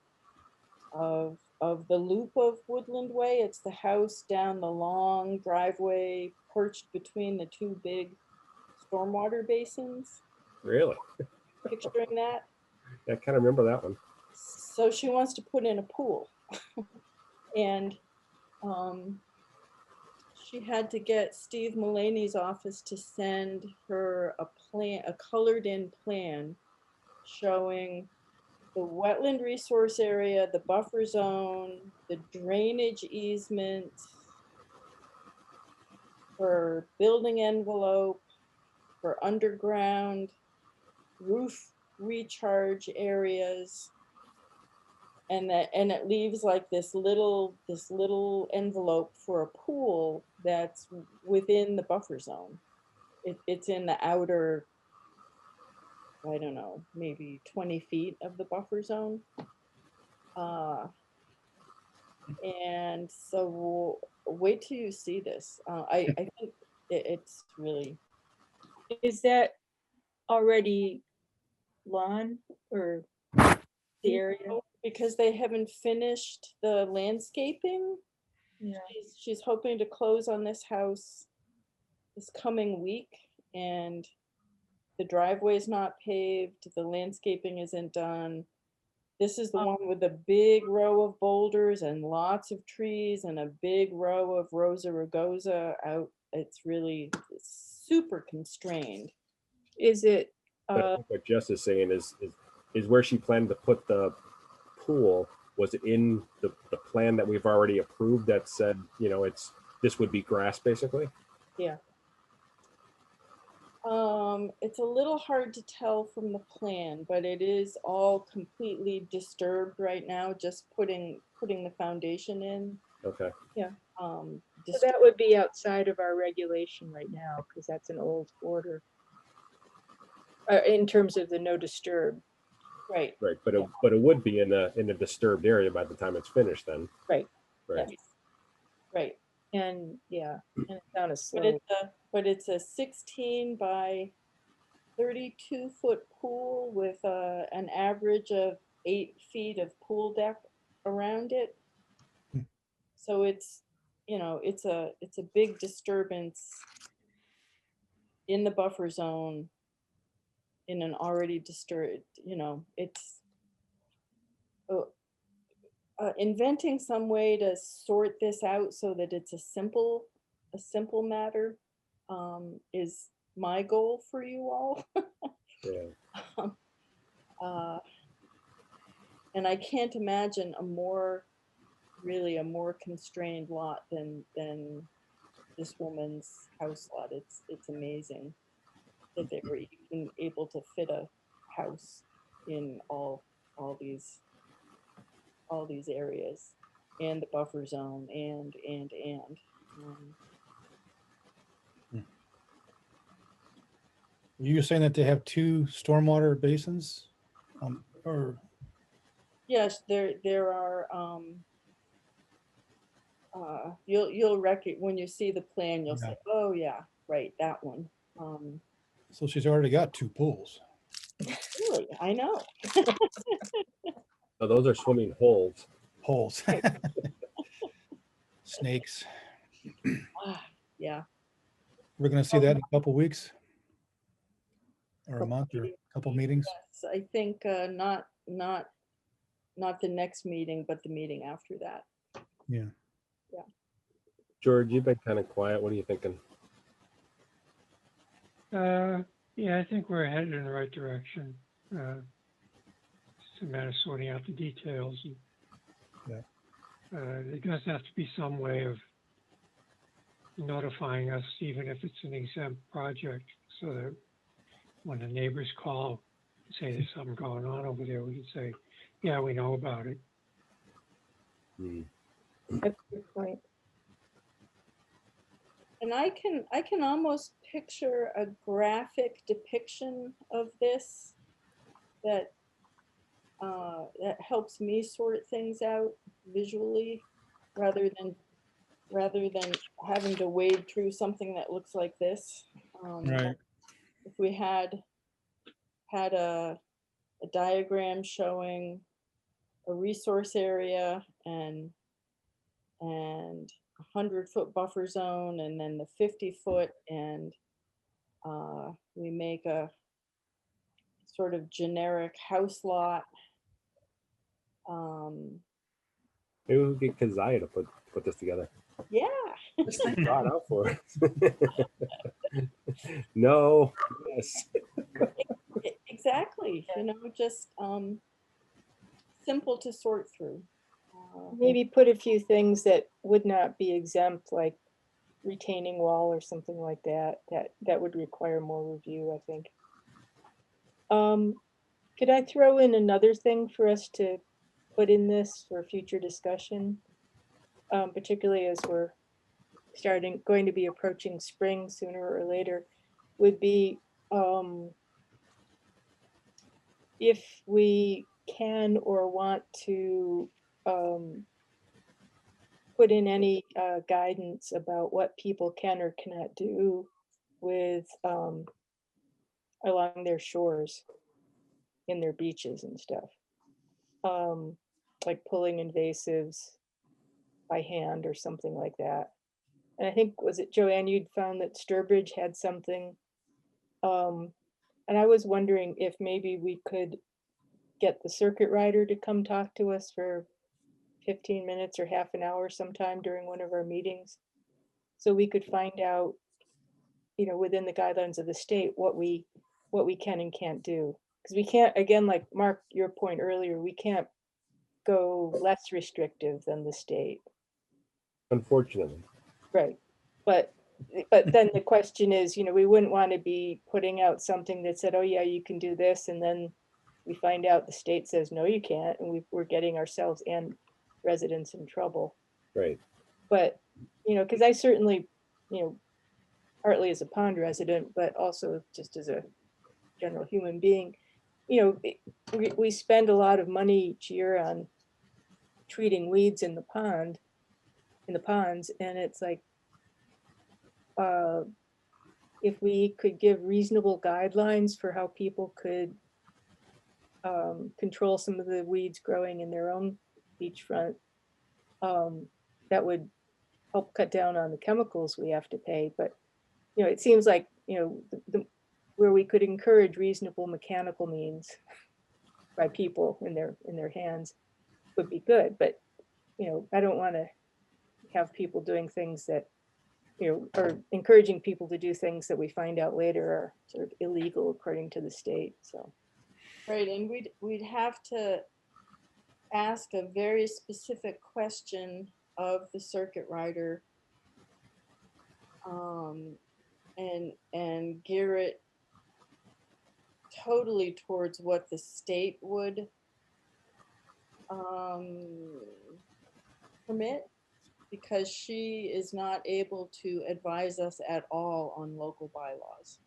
loop of Woodland Way. It's the house down the long driveway perched between the two big stormwater basins.
Really?
Picturing that?
I kind of remember that one.
So she wants to put in a pool. And she had to get Steve Mulaney's office to send her a colored in plan showing the wetland resource area, the buffer zone, the drainage easement, for building envelope, for underground roof recharge areas. And it leaves like this little envelope for a pool that's within the buffer zone. It's in the outer, I don't know, maybe 20 feet of the buffer zone. And so wait till you see this. I think it's really,
Is that already lawn or the area?
because they haven't finished the landscaping.
Yeah.
She's hoping to close on this house this coming week, and the driveway is not paved, the landscaping isn't done. This is the one with the big row of boulders and lots of trees and a big row of Rosa rugosa out. It's really super constrained.
Is it,
But I think what Jess is saying is where she planned to put the pool. Was it in the plan that we've already approved that said, this would be grass basically?
Yeah. It's a little hard to tell from the plan, but it is all completely disturbed right now, just putting the foundation in.
Okay.
Um,
so that would be outside of our regulation right now, because that's an old order. In terms of the no disturb.
right,
Right. But it would be in a disturbed area by the time it's finished then.
Right.
Right.
yes, right.
And yeah, and it's on a
But
slope.
it's a 16 by 32 foot pool with an average of 8 feet of pool deck around it.
Hmm.
So it's it's a big disturbance in the buffer zone in an already disturbed, it's inventing some way to sort this out so that it's a simple a simple matter, is my goal for you all.
Yeah.
Uh, and I can't imagine really a more constrained lot than this woman's house lot. It's amazing that they were even able to fit a house in all these areas and the buffer zone and.
You're saying that they have two stormwater basins? Or,
Yes, there are, you'll when you see the plan, you'll
Yeah.
say, oh yeah, right, that one.
so she's already got two pools.
Really, I know.
So those are swimming holes.
Holes. Snakes.
Yeah.
We're gonna see that in a couple weeks? Or a
Couple
month or a
meetings.
couple meetings?
So I think, not the next meeting, but the meeting after that.
Yeah.
George, you've been kind of quiet. What are you thinking?
Yeah, I think we're headed in the right direction. It's a matter of sorting out the details.
Yeah.
There does have to be some way of notifying us, even if it's an exempt project, so that when the neighbors call, and say there's something going on over there, we can say, yeah, we know about it.
Hmm.
That's a good point.
And I can almost picture a graphic depiction of this that that helps me sort things out visually rather than having to wade through something that looks like this.
Right.
If we had a diagram showing a resource area and 100-foot buffer zone and then the 50-foot, and we make a sort of generic house lot.
Maybe we'll get Keziah to put this together.
Yeah,
Just like
Draw
that.
it out for us. No. Yes.
exactly. You know, just simple to sort through.
Maybe put a few things that would not be exempt, like retaining wall or something like that, that would require more review, I think. Could I throw in another thing for us to put in this for future discussion? Particularly as we're going to be approaching spring sooner or later, would be if we can or want to put in any guidance about what people can or cannot do with along their shores in their beaches and stuff. Like pulling invasives by hand or something like that. And I think, was it Joanne, you'd found that Sturbridge had something. And I was wondering if maybe we could get the circuit rider to come talk to us for 15 minutes or half an hour sometime during one of our meetings. So we could find out, within the guidelines of the state, what we can and can't do. Because we can't, again, like Mark, your point earlier, we can't go less restrictive than the state.
Unfortunately.
Right. But then the question is, we wouldn't want to be putting out something that said, oh yeah, you can do this. And then we find out the state says, no, you can't. And we're getting ourselves and residents in trouble.
Right.
But, because I certainly, partly as a pond resident, but also just as a general human being, we spend a lot of money each year on treating weeds in the ponds. And it's like, if we could give reasonable guidelines for how people could control some of the weeds growing in their own beachfront, that would help cut down on the chemicals we have to pay. But, it seems like, where we could encourage reasonable mechanical means by people in their hands would be good. But, I don't want to have people doing things that or encouraging people to do things that we find out later are sort of illegal according to the state, so.
Right, and we'd have to ask a very specific question of the circuit rider, and gear it totally towards what the state would permit, because she is not able to advise us at all on local bylaws.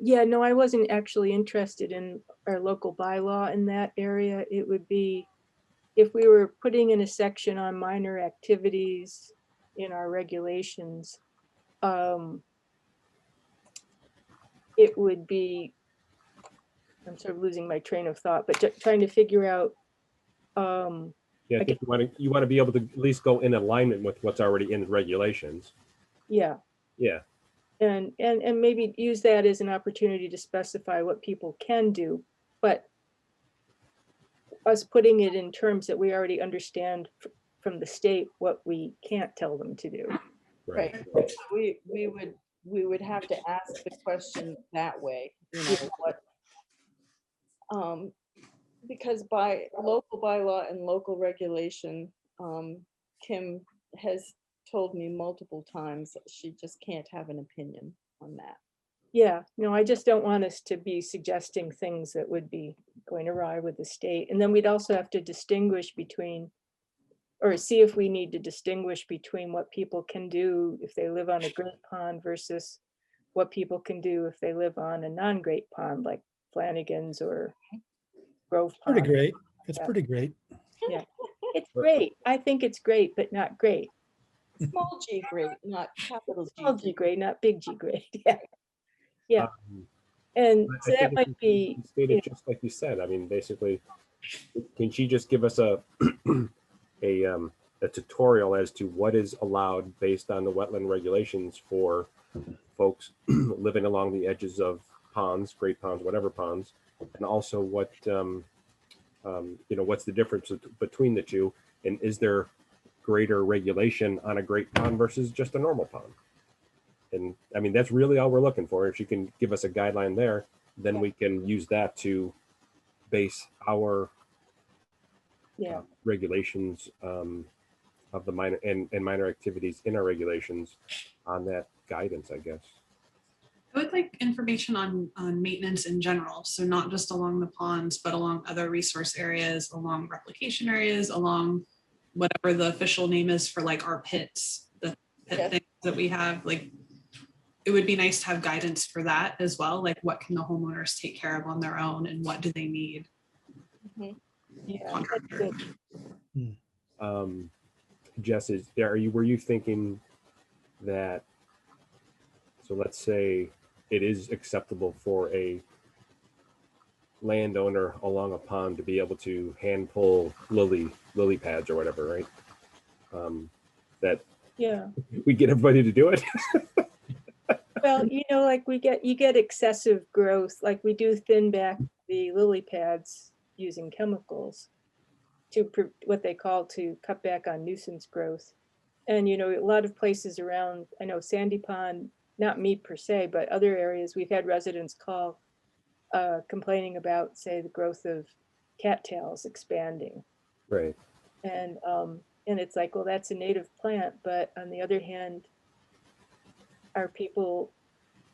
Yeah, no, I wasn't actually interested in our local bylaw in that area. It would be if we were putting in a section on minor activities in our regulations, it would be, I'm sort of losing my train of thought, but trying to figure out,
Yeah, I think you want to be able to at least go in alignment with what's already in the regulations.
yeah,
Yeah,
and maybe use that as an opportunity to specify what people can do, but us putting it in terms that we already understand from the state what we can't tell them to do.
right.
Right. We would have to ask the question that way, what, because by local bylaw and local regulation, Kim has told me multiple times that she just can't have an opinion on that.
Yeah, no, I just don't want us to be suggesting things that would be going awry with the state. And then we'd also have to distinguish between, or see if we need to distinguish between what people can do if they live on a great pond versus what people can do if they live on a non-great pond like Flanagan's or Grove
Pretty
Pond.
great. It's
Yeah.
pretty great.
Yeah, it's great. I think it's great, but not great.
Small g great, not capital
Small
G.
G grade, not big G grade. Yeah. Yeah.
Um,
And
I
so that
think if
might be,
you state it just like you said. I mean, basically, can she just give us a a tutorial as to what is allowed based on the wetland regulations for folks living along the edges of ponds, great ponds, whatever ponds, and also what what's the difference between the two, and is there greater regulation on a great pond versus just a normal pond? And I mean, that's really all we're looking for. If you can give us a guideline there, then we can use that to base our
yeah.
regulations of the minor and minor activities in our regulations on that guidance, I guess.
I would like information on maintenance in general. So not just along the ponds, but along other resource areas, along replication areas, along whatever the official name is for like our pits, the pit
Yes.
things that we have. Like, it would be nice to have guidance for that as well. Like, what can the homeowners take care of on their own and what do they need?
Mhm.
Yeah.
Contractor.
Jess, were you thinking that, so let's say it is acceptable for a landowner along a pond to be able to hand pull lily pads or whatever, right? That
Yeah.
we get everybody to do it.
Well, like you get excessive growth, like we do thin back the lily pads using chemicals to what they call to cut back on nuisance growth. And, a lot of places around, I know Sandy Pond, not me per se, but other areas, we've had residents call complaining about, say, the growth of cattails expanding.
Right.
And it's like, well, that's a native plant, but on the other hand,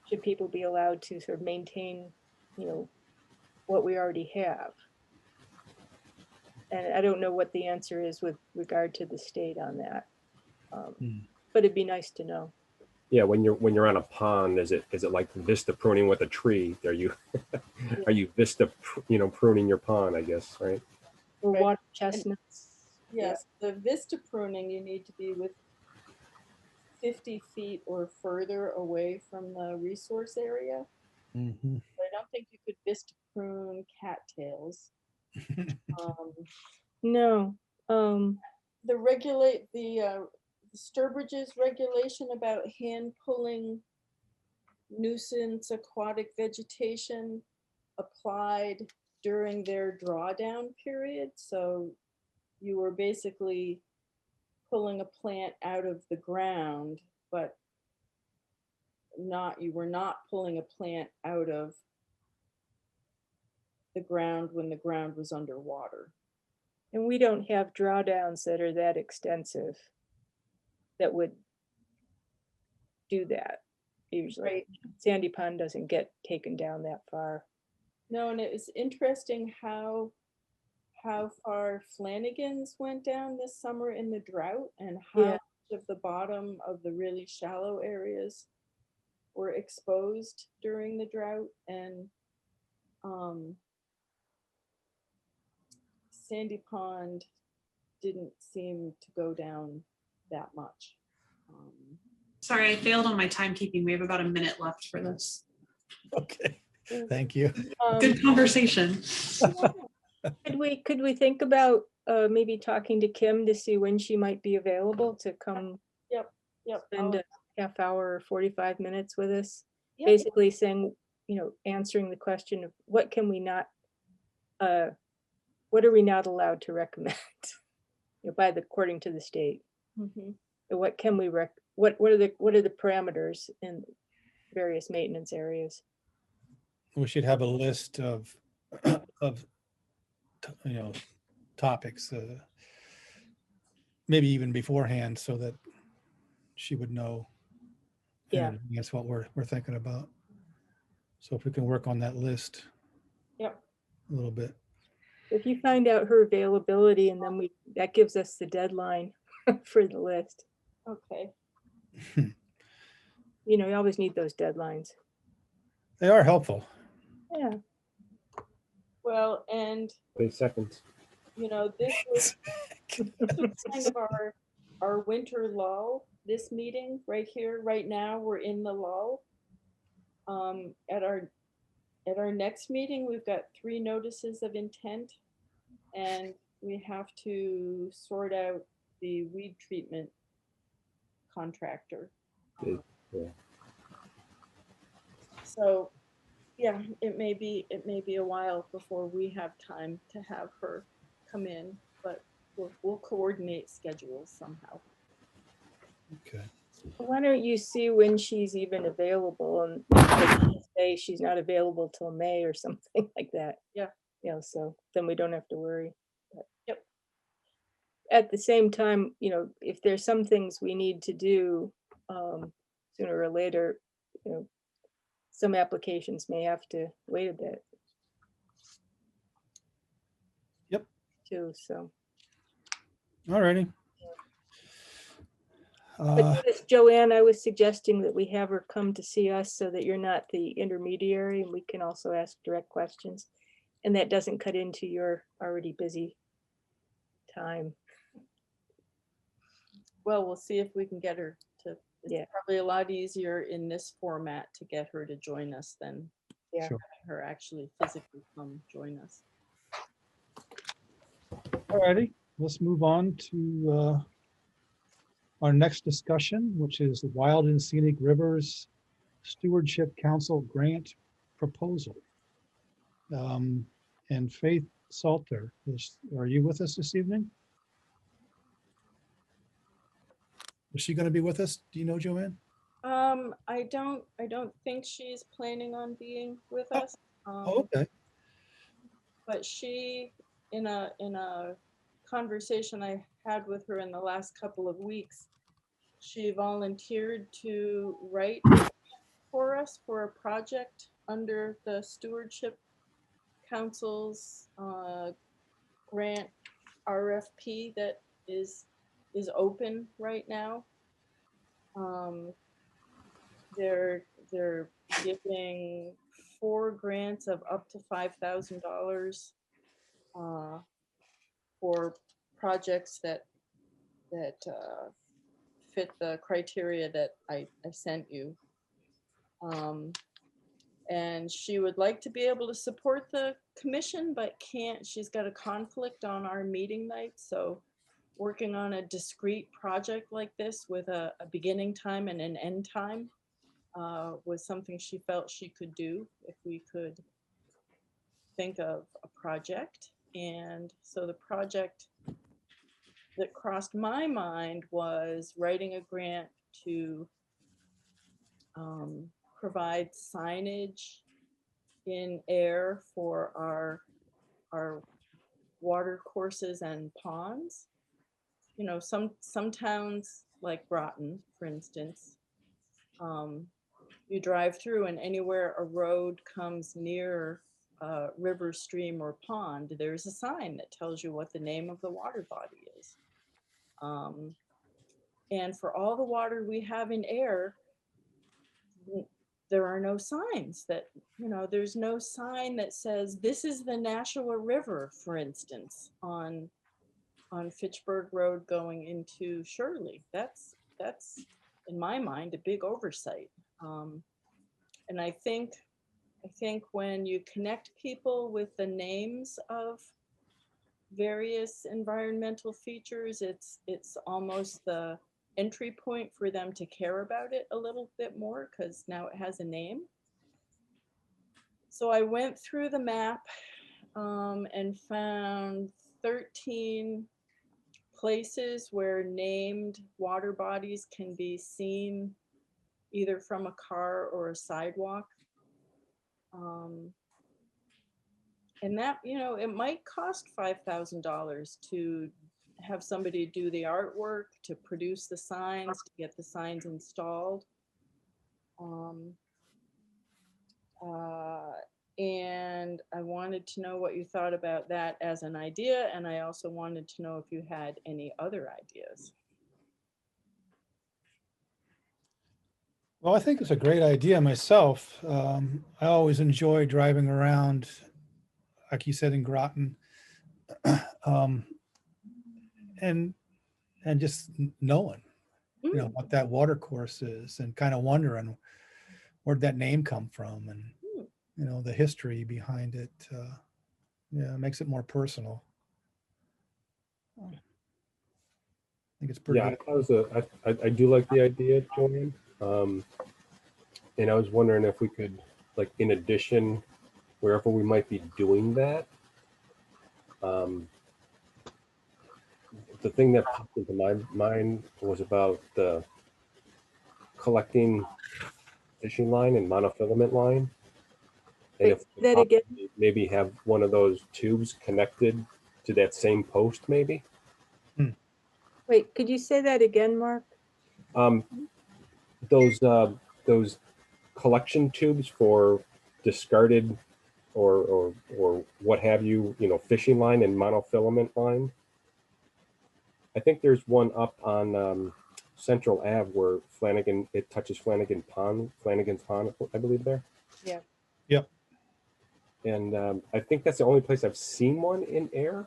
should people be allowed to sort of maintain, what we already have? And I don't know what the answer is with regard to the state on that. But it'd be nice to know.
Yeah, when you're on a pond, is it like vista pruning with a tree? Are you vista pruning your pond, I guess, right?
Or
Right.
water chestnuts.
Yes, the vista pruning, you need to be with 50 feet or further away from the resource area.
Mhm.
I don't think you could vista prune cattails.
No.
The Sturbridge's regulation about hand pulling nuisance aquatic vegetation applied during their drawdown period. So you were basically pulling a plant out of the ground, but you were not pulling a plant out of the ground when the ground was underwater.
And we don't have drawdowns that are that extensive that would do that usually.
Right.
Sandy Pond doesn't get taken down that far.
No, and it was interesting how far Flanagan's went down this summer in the drought and how
Yeah.
much of the bottom of the really shallow areas were exposed during the drought, and Sandy Pond didn't seem to go down that much.
Sorry, I failed on my timekeeping. We have about a minute left for this.
Okay, thank you.
Good conversation.
Could we think about maybe talking to Kim to see when she might be available to come
Yep.
spend a half hour or 45 minutes with us?
Yep.
Basically saying, answering the question of what can we not, what are we not allowed to recommend according to the state?
Mhm.
And what can we what are the parameters in various maintenance areas?
We should have a list of, of, topics, maybe even beforehand, so that she would know.
Yeah.
That's what we're thinking about. So if we can work on that list.
Yep.
A little bit.
If you find out her availability, and then that gives us the deadline for the list.
Okay.
You always need those deadlines.
They are helpful.
Yeah.
Well, and
Wait a second.
this was kind of our winter lull. This meeting right here, right now, we're in the lull. At our next meeting, we've got 3 notices of intent, and we have to sort out the weed treatment contractor.
Yeah.
So, yeah, it may be a while before we have time to have her come in, but we'll coordinate schedules somehow.
Okay.
Why don't you see when she's even available, and say she's not available till May or something like that.
Yeah.
So then we don't have to worry. But
Yep.
at the same time, if there's some things we need to do sooner or later, some applications may have to wait a bit.
Yep.
Too, so.
All righty.
But notice, Joanne, I was suggesting that we have her come to see us so that you're not the intermediary, and we can also ask direct questions. And that doesn't cut into your already busy time.
Well, we'll see if we can get her to. It's
Yeah.
probably a lot easier in this format to get her to join us than
Yeah.
Sure.
having her actually physically come join us.
All righty, let's move on to our next discussion, which is the Wild and Scenic Rivers Stewardship Council Grant Proposal. And Faith Salter, are you with us this evening? Is she going to be with us? Do you know, Joanne?
I don't think she's planning on being with
Oh.
us.
Oh, okay.
But she, in a conversation I had with her in the last couple of weeks, she volunteered to write for us for a project under the Stewardship Council's grant RFP that is open right now. They're giving 4 grants of up to $5,000 for projects that fit the criteria that I sent you. And she would like to be able to support the commission, but can't. She's got a conflict on our meeting night, so working on a discrete project like this with a beginning time and an end time was something she felt she could do if we could think of a project. And so the project that crossed my mind was writing a grant to provide signage in Ayer for our water courses and ponds. You know, some towns like Groton, for instance, you drive through and anywhere a road comes near a river, stream, or pond, there's a sign that tells you what the name of the water body is. And for all the water we have in Ayer, there are no signs that, you know, there's no sign that says this is the Nashua River, for instance, on Fitchburg Road going into Shirley. That's in my mind a big oversight. And I think when you connect people with the names of various environmental features, it's almost the entry point for them to care about it a little bit more because now it has a name. So I went through the map and found 13 places where named water bodies can be seen either from a car or a sidewalk. And that, you know, it might cost $5,000 to have somebody do the artwork, to produce the signs, to get the signs installed. And I wanted to know what you thought about that as an idea. And I also wanted to know if you had any other ideas.
Well, I think it's a great idea myself. I always enjoy driving around, like you said, in Groton, and just knowing, you know, what that water course is, and kind of wondering where'd that name come from, and you know, the history behind it. Yeah, it makes it more personal. I think it's pretty
Yeah,
good.
that was I do like the idea, Joanne. And I was wondering if we could, like, in addition, wherever we might be doing that, the thing that popped into my mind was about the collecting fishing line and monofilament line. And
Wait,
if we
that again?
possibly maybe have one of those tubes connected to that same post, maybe.
Wait, could you say that again, Mark?
Those collection tubes for discarded or what have you, you know, fishing line and monofilament line. I think there's one up on Central Ave where it touches Flanagan's Pond, I believe there.
Yeah.
Yep.
And I think that's the only place I've seen one in Ayer.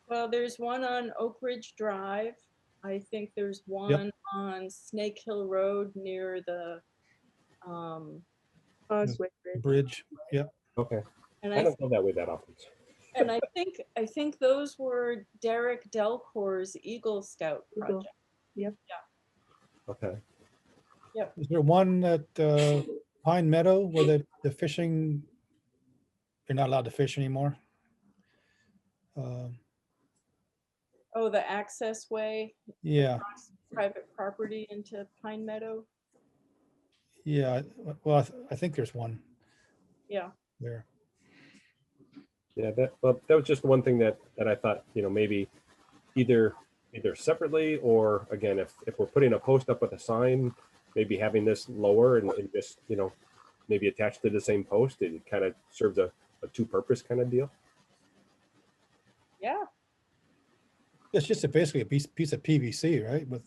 Well, there's one on Oak Ridge Drive. I think there's one on Snake Hill Road near the
Causeway Bridge.
Bridge. Yep.
Okay.
and
I don't go that way that often.
and I think those were Derek Delcour's Eagle Scout
Eagle.
project.
Yep.
Okay.
Is there one at Pine Meadow where the fishing, you're not allowed to fish anymore?
Oh, the access way,
Yeah,
private property into Pine Meadow.
yeah. Well, I think there's one
Yeah.
there.
Yeah, that was just one thing that I thought, you know, maybe either separately, or again, if we're putting a post up with a sign, maybe having this lower and just, you know, maybe attached to the same post, it kind of serves a two-purpose kind of deal.
Yeah.
It's just basically a piece of PVC, right? With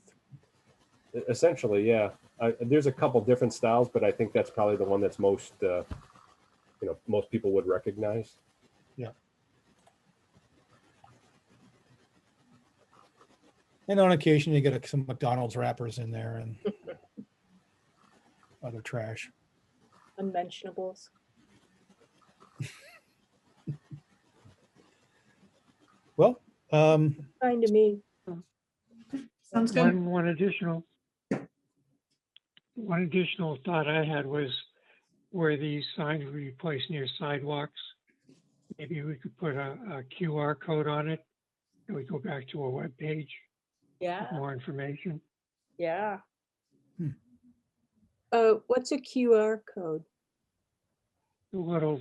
Essentially, yeah. There's a couple different styles, but I think that's probably the one that's most, you know, most people would recognize.
Yeah. And on occasion, you get some McDonald's wrappers in there and other trash.
Unmentionables.
Well,
Fine to me.
Sounds good.
One additional thought I had was where these signs would be placed near sidewalks. Maybe we could put a QR code on it Can we go back to a web page
Yeah,
with more information?
yeah.
What's a QR code?
The little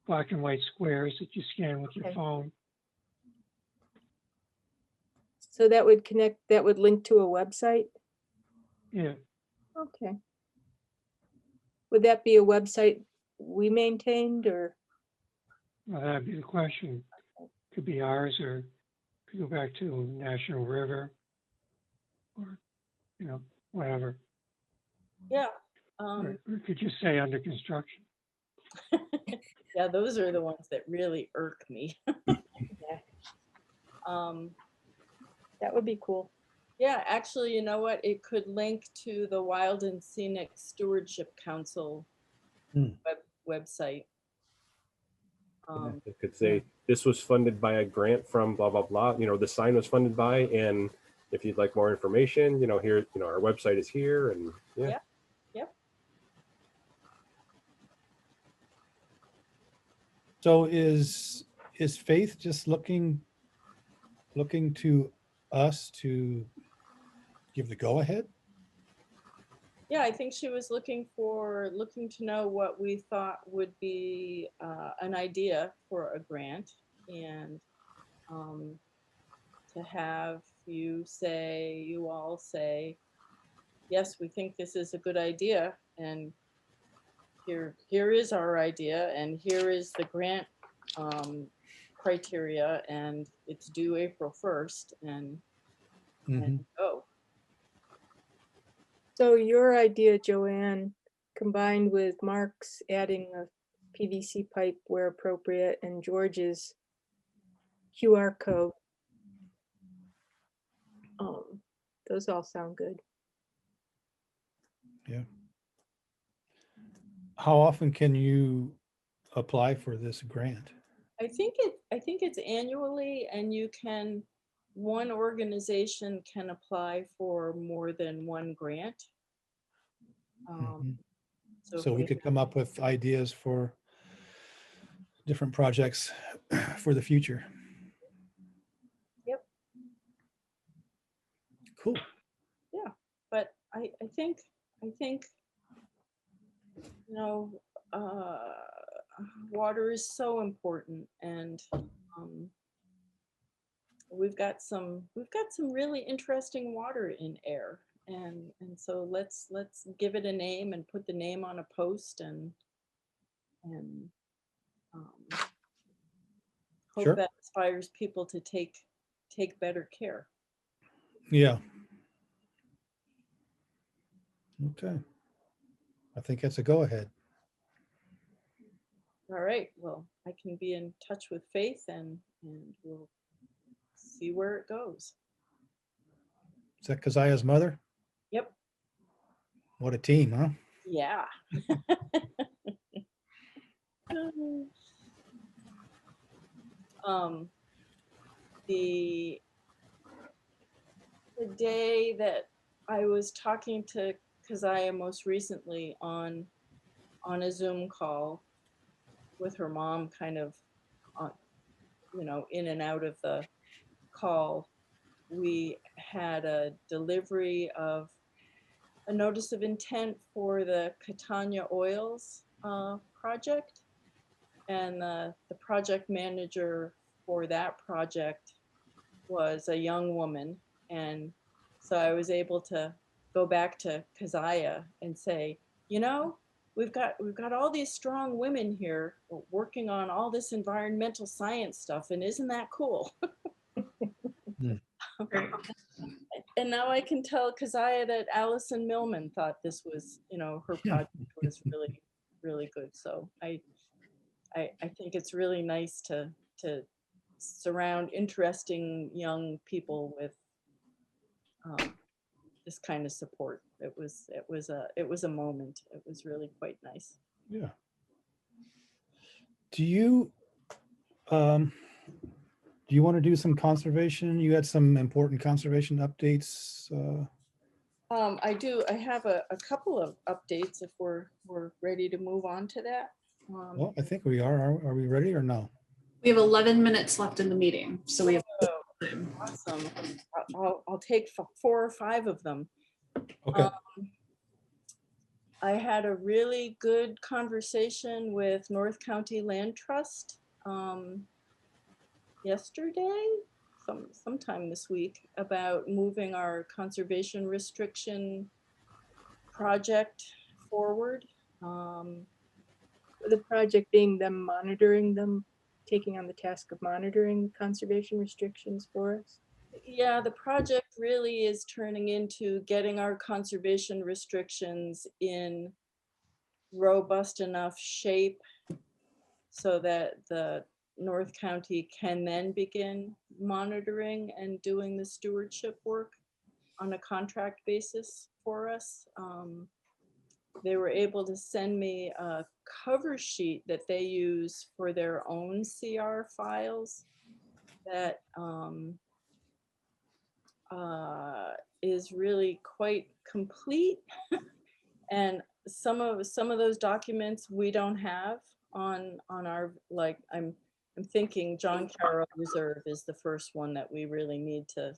black and white squares that you scan with your
Okay.
phone.
So that would connect, that would link to a website?
Yeah,
Okay. Would that be a website we maintained or?
well, that'd be the question. Could be ours, or could go back to National River, or, whatever.
Yeah.
Or could just say under construction.
Yeah, those are the ones that really irk me. Um,
That would be cool.
yeah, actually, you know what? It could link to the Wild and Scenic Stewardship Council
Hmm.
website.
It could say, this was funded by a grant from blah, blah, blah, the sign was funded by, and if you'd like more information, here, our website is here, and yeah.
Yeah. Yep.
So is Faith just looking to us to give the go-ahead?
Yeah, I think she was looking to know what we thought would be an idea for a grant, and to have you all say, yes, we think this is a good idea, and here is our idea, and here is the grant criteria, and it's due April 1st, and
Mhm.
go.
So your idea, Joanne, combined with Mark's adding a PVC pipe where appropriate and George's QR code. Those all sound good.
Yeah. How often can you apply for this grant?
I think it's annually, and one organization can apply for more than one grant.
Mhm.
So
So
if
we could come up with ideas for different projects for the future.
Yep.
Cool.
But I think, uh, water is so important, and we've got some really interesting water in Ayer, and so let's give it a name and put the name on a post, and um, hope
Sure.
that inspires people to take better care.
Yeah. Okay. I think that's a go-ahead.
All right, well, I can be in touch with Faith, and we'll see where it goes.
Is that Keziah's mother?
Yep.
What a team, huh?
Yeah. um, the day that I was talking to Keziah most recently on a Zoom call with her mom, kind of on, in and out of the call, we had a delivery of a notice of intent for the Catania Oils project, and the project manager for that project was a young woman, and so I was able to go back to Keziah and say, we've got all these strong women here working on all this environmental science stuff, and isn't that cool?
Great.
And now I can tell Keziah that Allison Millman thought this was, her project was really, really good. So I think it's really nice to surround interesting young people with this kind of support. It was a moment. It was really quite nice.
Yeah. Do you want to do some conservation? You had some important conservation updates.
I do. I have a couple of updates if we're ready to move on to that.
Well, I think we are. Are we ready or no?
We have 11 minutes left in the meeting, so we have
Oh,
time.
awesome. I'll take 4 or 5 of them.
Okay,
I had a really good conversation with North County Land Trust yesterday, sometime this week, about moving our conservation restriction project forward.
The project being them monitoring them, taking on the task of monitoring conservation restrictions for us.
Yeah, the project really is turning into getting our conservation restrictions in robust enough shape so that the North County can then begin monitoring and doing the stewardship work on a contract basis for us. They were able to send me a cover sheet that they use for their own CR files that is really quite complete. And some of those documents we don't have on our, like, I'm thinking John Carroll Reserve is the first one that we really need to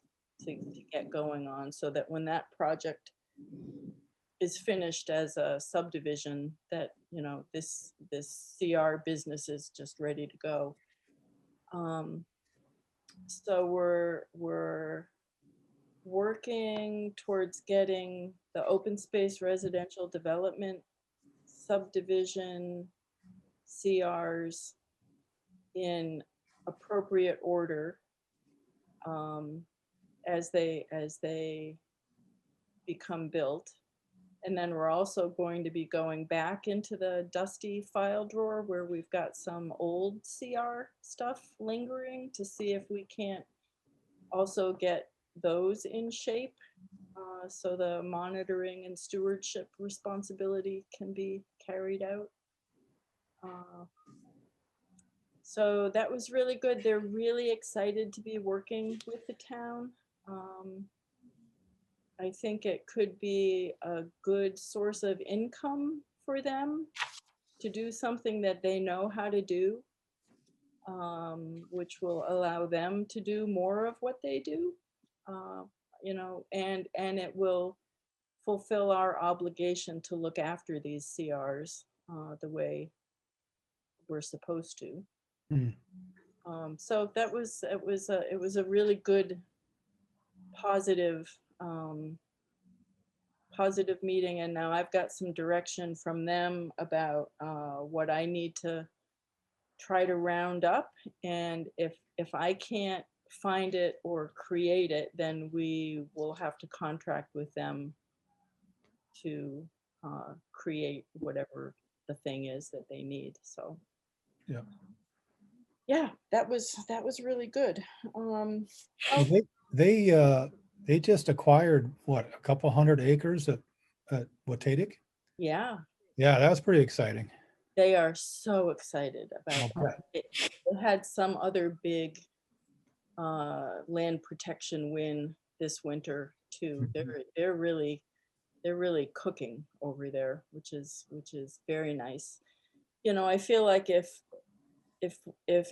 get going on, so that when that project is finished as a subdivision, that, you know, this CR business is just ready to go. So we're working towards getting the open space residential development subdivision CRs in appropriate order as they become built. And then we're also going to be going back into the dusty file drawer where we've got some old CR stuff lingering to see if we can't also get those in shape, so the monitoring and stewardship responsibility can be carried out. So that was really good. They're really excited to be working with the town. I think it could be a good source of income for them to do something that they know how to do, which will allow them to do more of what they do, you know, and it will fulfill our obligation to look after these CRs the way we're supposed to.
Hmm.
So that was, it was a really good, positive, positive meeting. And now I've got some direction from them about what I need to try to round up. And if I can't find it or create it, then we will have to contract with them to create whatever the thing is that they need. So
Yeah.
yeah, that was really good.
Well,
Oh,
they just acquired, what, a couple hundred acres at Watadic?
yeah,
Yeah, that was pretty exciting.
they are so excited about
I'll
that.
bet.
They had some other big land protection win this winter too.
Mhm.
They're really cooking over there, which is very nice. You know, I feel like if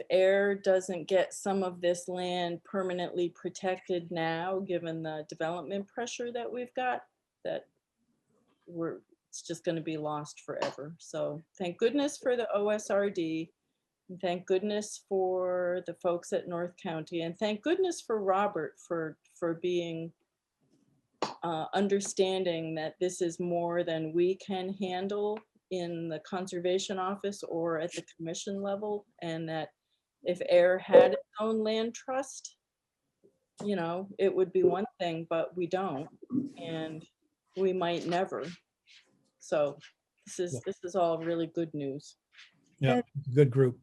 Ayer doesn't get some of this land permanently protected now, given the development pressure that we've got, that it's just going to be lost forever. So thank goodness for the OSRD. And thank goodness for the folks at North County, and thank goodness for Robert for being understanding that this is more than we can handle in the conservation office or at the commission level, and that if Ayer had its own land trust, you know, it would be one thing, but we don't, and we might never. So this is all really good news.
Yeah, good group.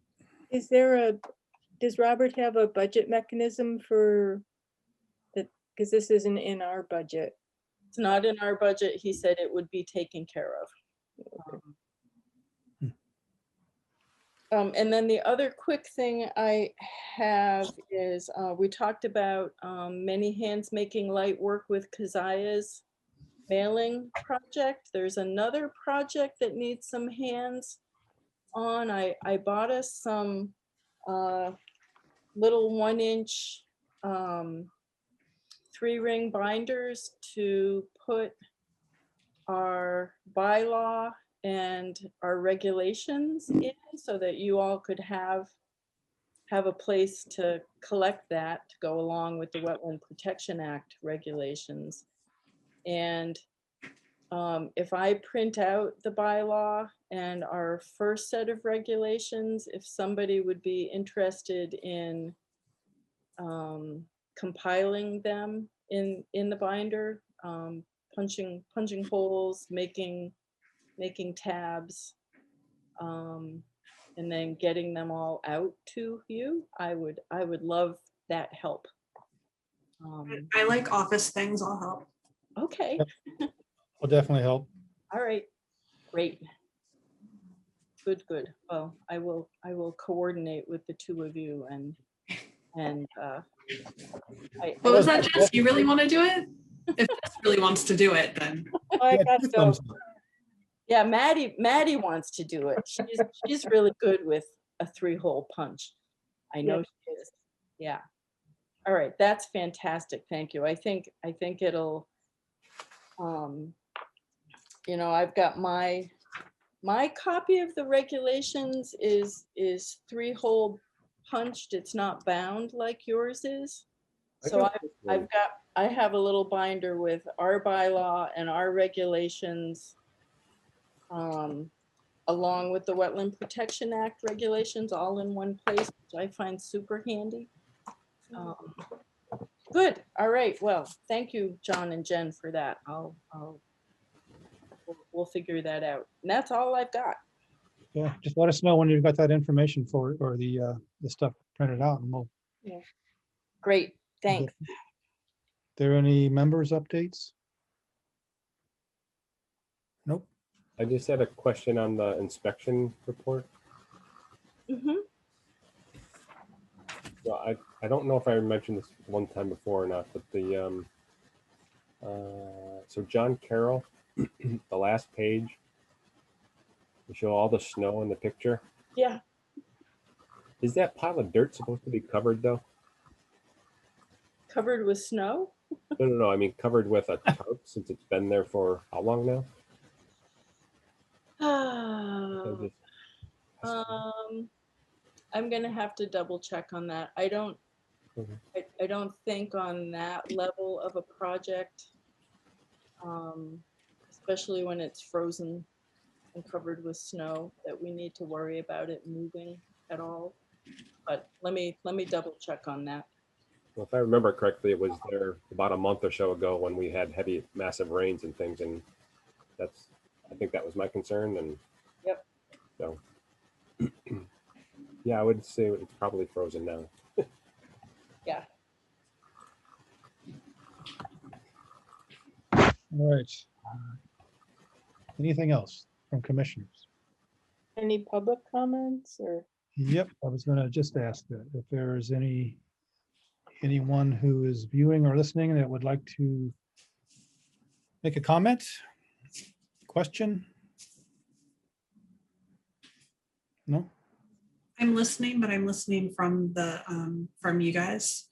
Is there does Robert have a budget mechanism for that? Because this isn't in our budget.
It's not in our budget. He said it would be taken care of. And then the other quick thing I have is we talked about Many Hands Making Light work with Keziah's mailing project. There's another project that needs some hands on. I bought us some little 1-inch 3-ring binders to put our bylaw and our regulations in, so that you all could have a place to collect that to go along with the Wetland Protection Act regulations. And if I print out the bylaw and our first set of regulations, if somebody would be interested in compiling them in the binder, punching holes, making tabs, and then getting them all out to you, I would love that help.
I like office things. I'll help.
Okay,
Will definitely help.
all right, great. Good. Well, I will coordinate with the two of you and
What was that, Jess? You really want to do it? If Jess really wants to do it, then.
I
Yeah,
got
two
so,
thumbs up.
yeah, Maddie wants to do it. She's really good with a 3-hole punch. I know she is. Yeah. All right, that's fantastic. Thank you. I think it'll, you know, I've got my copy of the regulations is 3-hole punched. It's not bound like yours is. So I have a little binder with our bylaw and our regulations, along with the Wetland Protection Act regulations, all in one place, which I find super handy. Good. All right. Well, thank you, John and Jen, for that. We'll figure that out. And that's all I've got.
Yeah, just let us know when you've got that information for, or the stuff printed out, and we'll.
Great. Thanks.
There any members updates? Nope.
I just had a question on the inspection report.
Mhm.
Well, I don't know if I mentioned this one time before or not, but the so John Carroll, the last page, we show all the snow in the picture.
Yeah.
Is that pile of dirt supposed to be covered though?
Covered with snow?
No. I mean covered with a tarp since it's been there for how long now? So just-
I'm gonna have to double check on that. I don't
Okay.
I don't think on that level of a project, especially when it's frozen and covered with snow, that we need to worry about it moving at all. But let me double check on that.
Well, if I remember correctly, it was there about a month or so ago when we had heavy, massive rains and things, and I think that was my concern. And
Yep.
So, yeah, I would say it's probably frozen now.
Yeah.
All right. Anything else from commissioners?
any public comments or?
Yep, I was gonna just ask that if there is anyone who is viewing or listening that would like to make a comment, question? No?
I'm listening, but I'm listening from from you guys.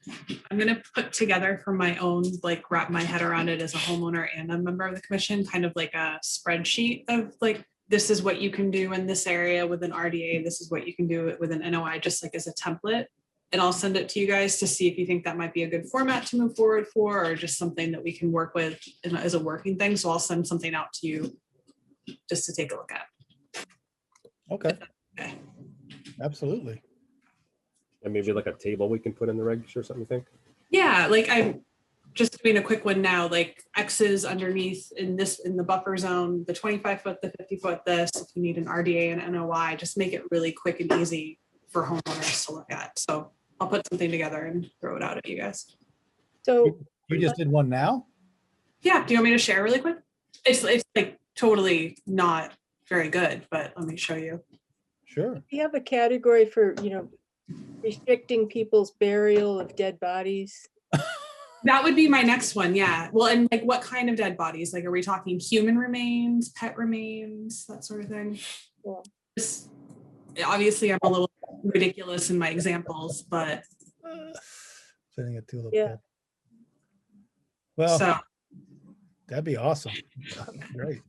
I'm gonna put together for my own, like wrap my head around it as a homeowner and a member of the commission, kind of like a spreadsheet of like, this is what you can do in this area with an RDA, this is what you can do with an NOI, just like as a template. And I'll send it to you guys to see if you think that might be a good format to move forward for, or just something that we can work with as a working thing. So I'll send something out to you just to take a look at.
Okay,
Okay.
absolutely.
And maybe like a table we can put in the regs or something, you think?
Yeah, like I'm just doing a quick one now, like X's underneath in the buffer zone, the 25-foot, the 50-foot, this, if you need an RDA and NOI, just make it really quick and easy for homeowners to look at. So I'll put something together and throw it out at you guys.
So
You just did one now?
Yeah, do you want me to share really quick? It's like totally not very good, but let me show you.
Sure.
we have a category for, restricting people's burial of dead bodies.
That would be my next one, yeah. Well, and like what kind of dead bodies? Like, are we talking human remains, pet remains, that sort of thing?
Yeah.
Obviously, I'm a little ridiculous in my examples, but
Sending a tulip.
Yeah.
bulb. Well,
so
that'd be awesome. Great.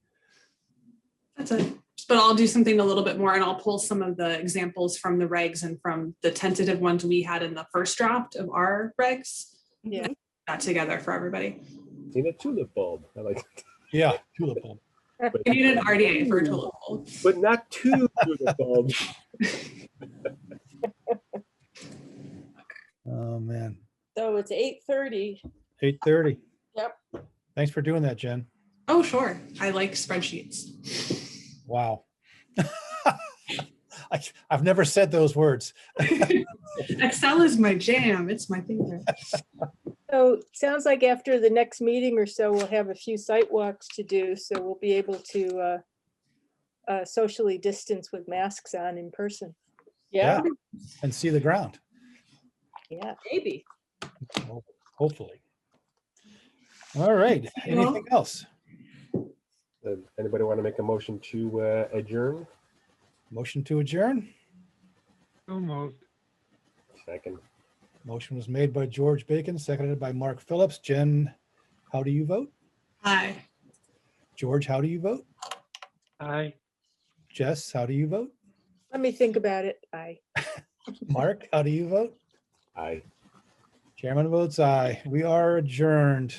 that's it. But I'll do something a little bit more and I'll pull some of the examples from the regs and from the tentative ones we had in the first draft of our regs.
Yeah.
That together for everybody.
Seen a tulip bulb. I like it.
Yeah, tulip bulb.
We need an RDA for a tulip bulb.
But not two tulip bulbs.
Oh, man.
So it's 8:30.
8:30.
Yep.
Thanks for doing that, Jen.
Oh, sure. I like spreadsheets.
Wow. I've never said those words.
Excel is my jam. It's my favorite.
So sounds like after the next meeting or so, we'll have a few site walks to do, so we'll be able to socially distance with masks on in person.
Yeah,
And see the ground,
Yeah.
maybe.
hopefully. All right. Anything else?
Anybody want to make a motion to adjourn?
Motion to adjourn?
So moved.
Second.
Motion was made by George Bacon, seconded by Mark Phillips. Jen, how do you vote?
Hi.
George, how do you vote?
Aye.
Jess, how do you vote?
Let me think about it. Aye.
Mark, how do you vote?
Aye.
Chairman votes aye. We are adjourned.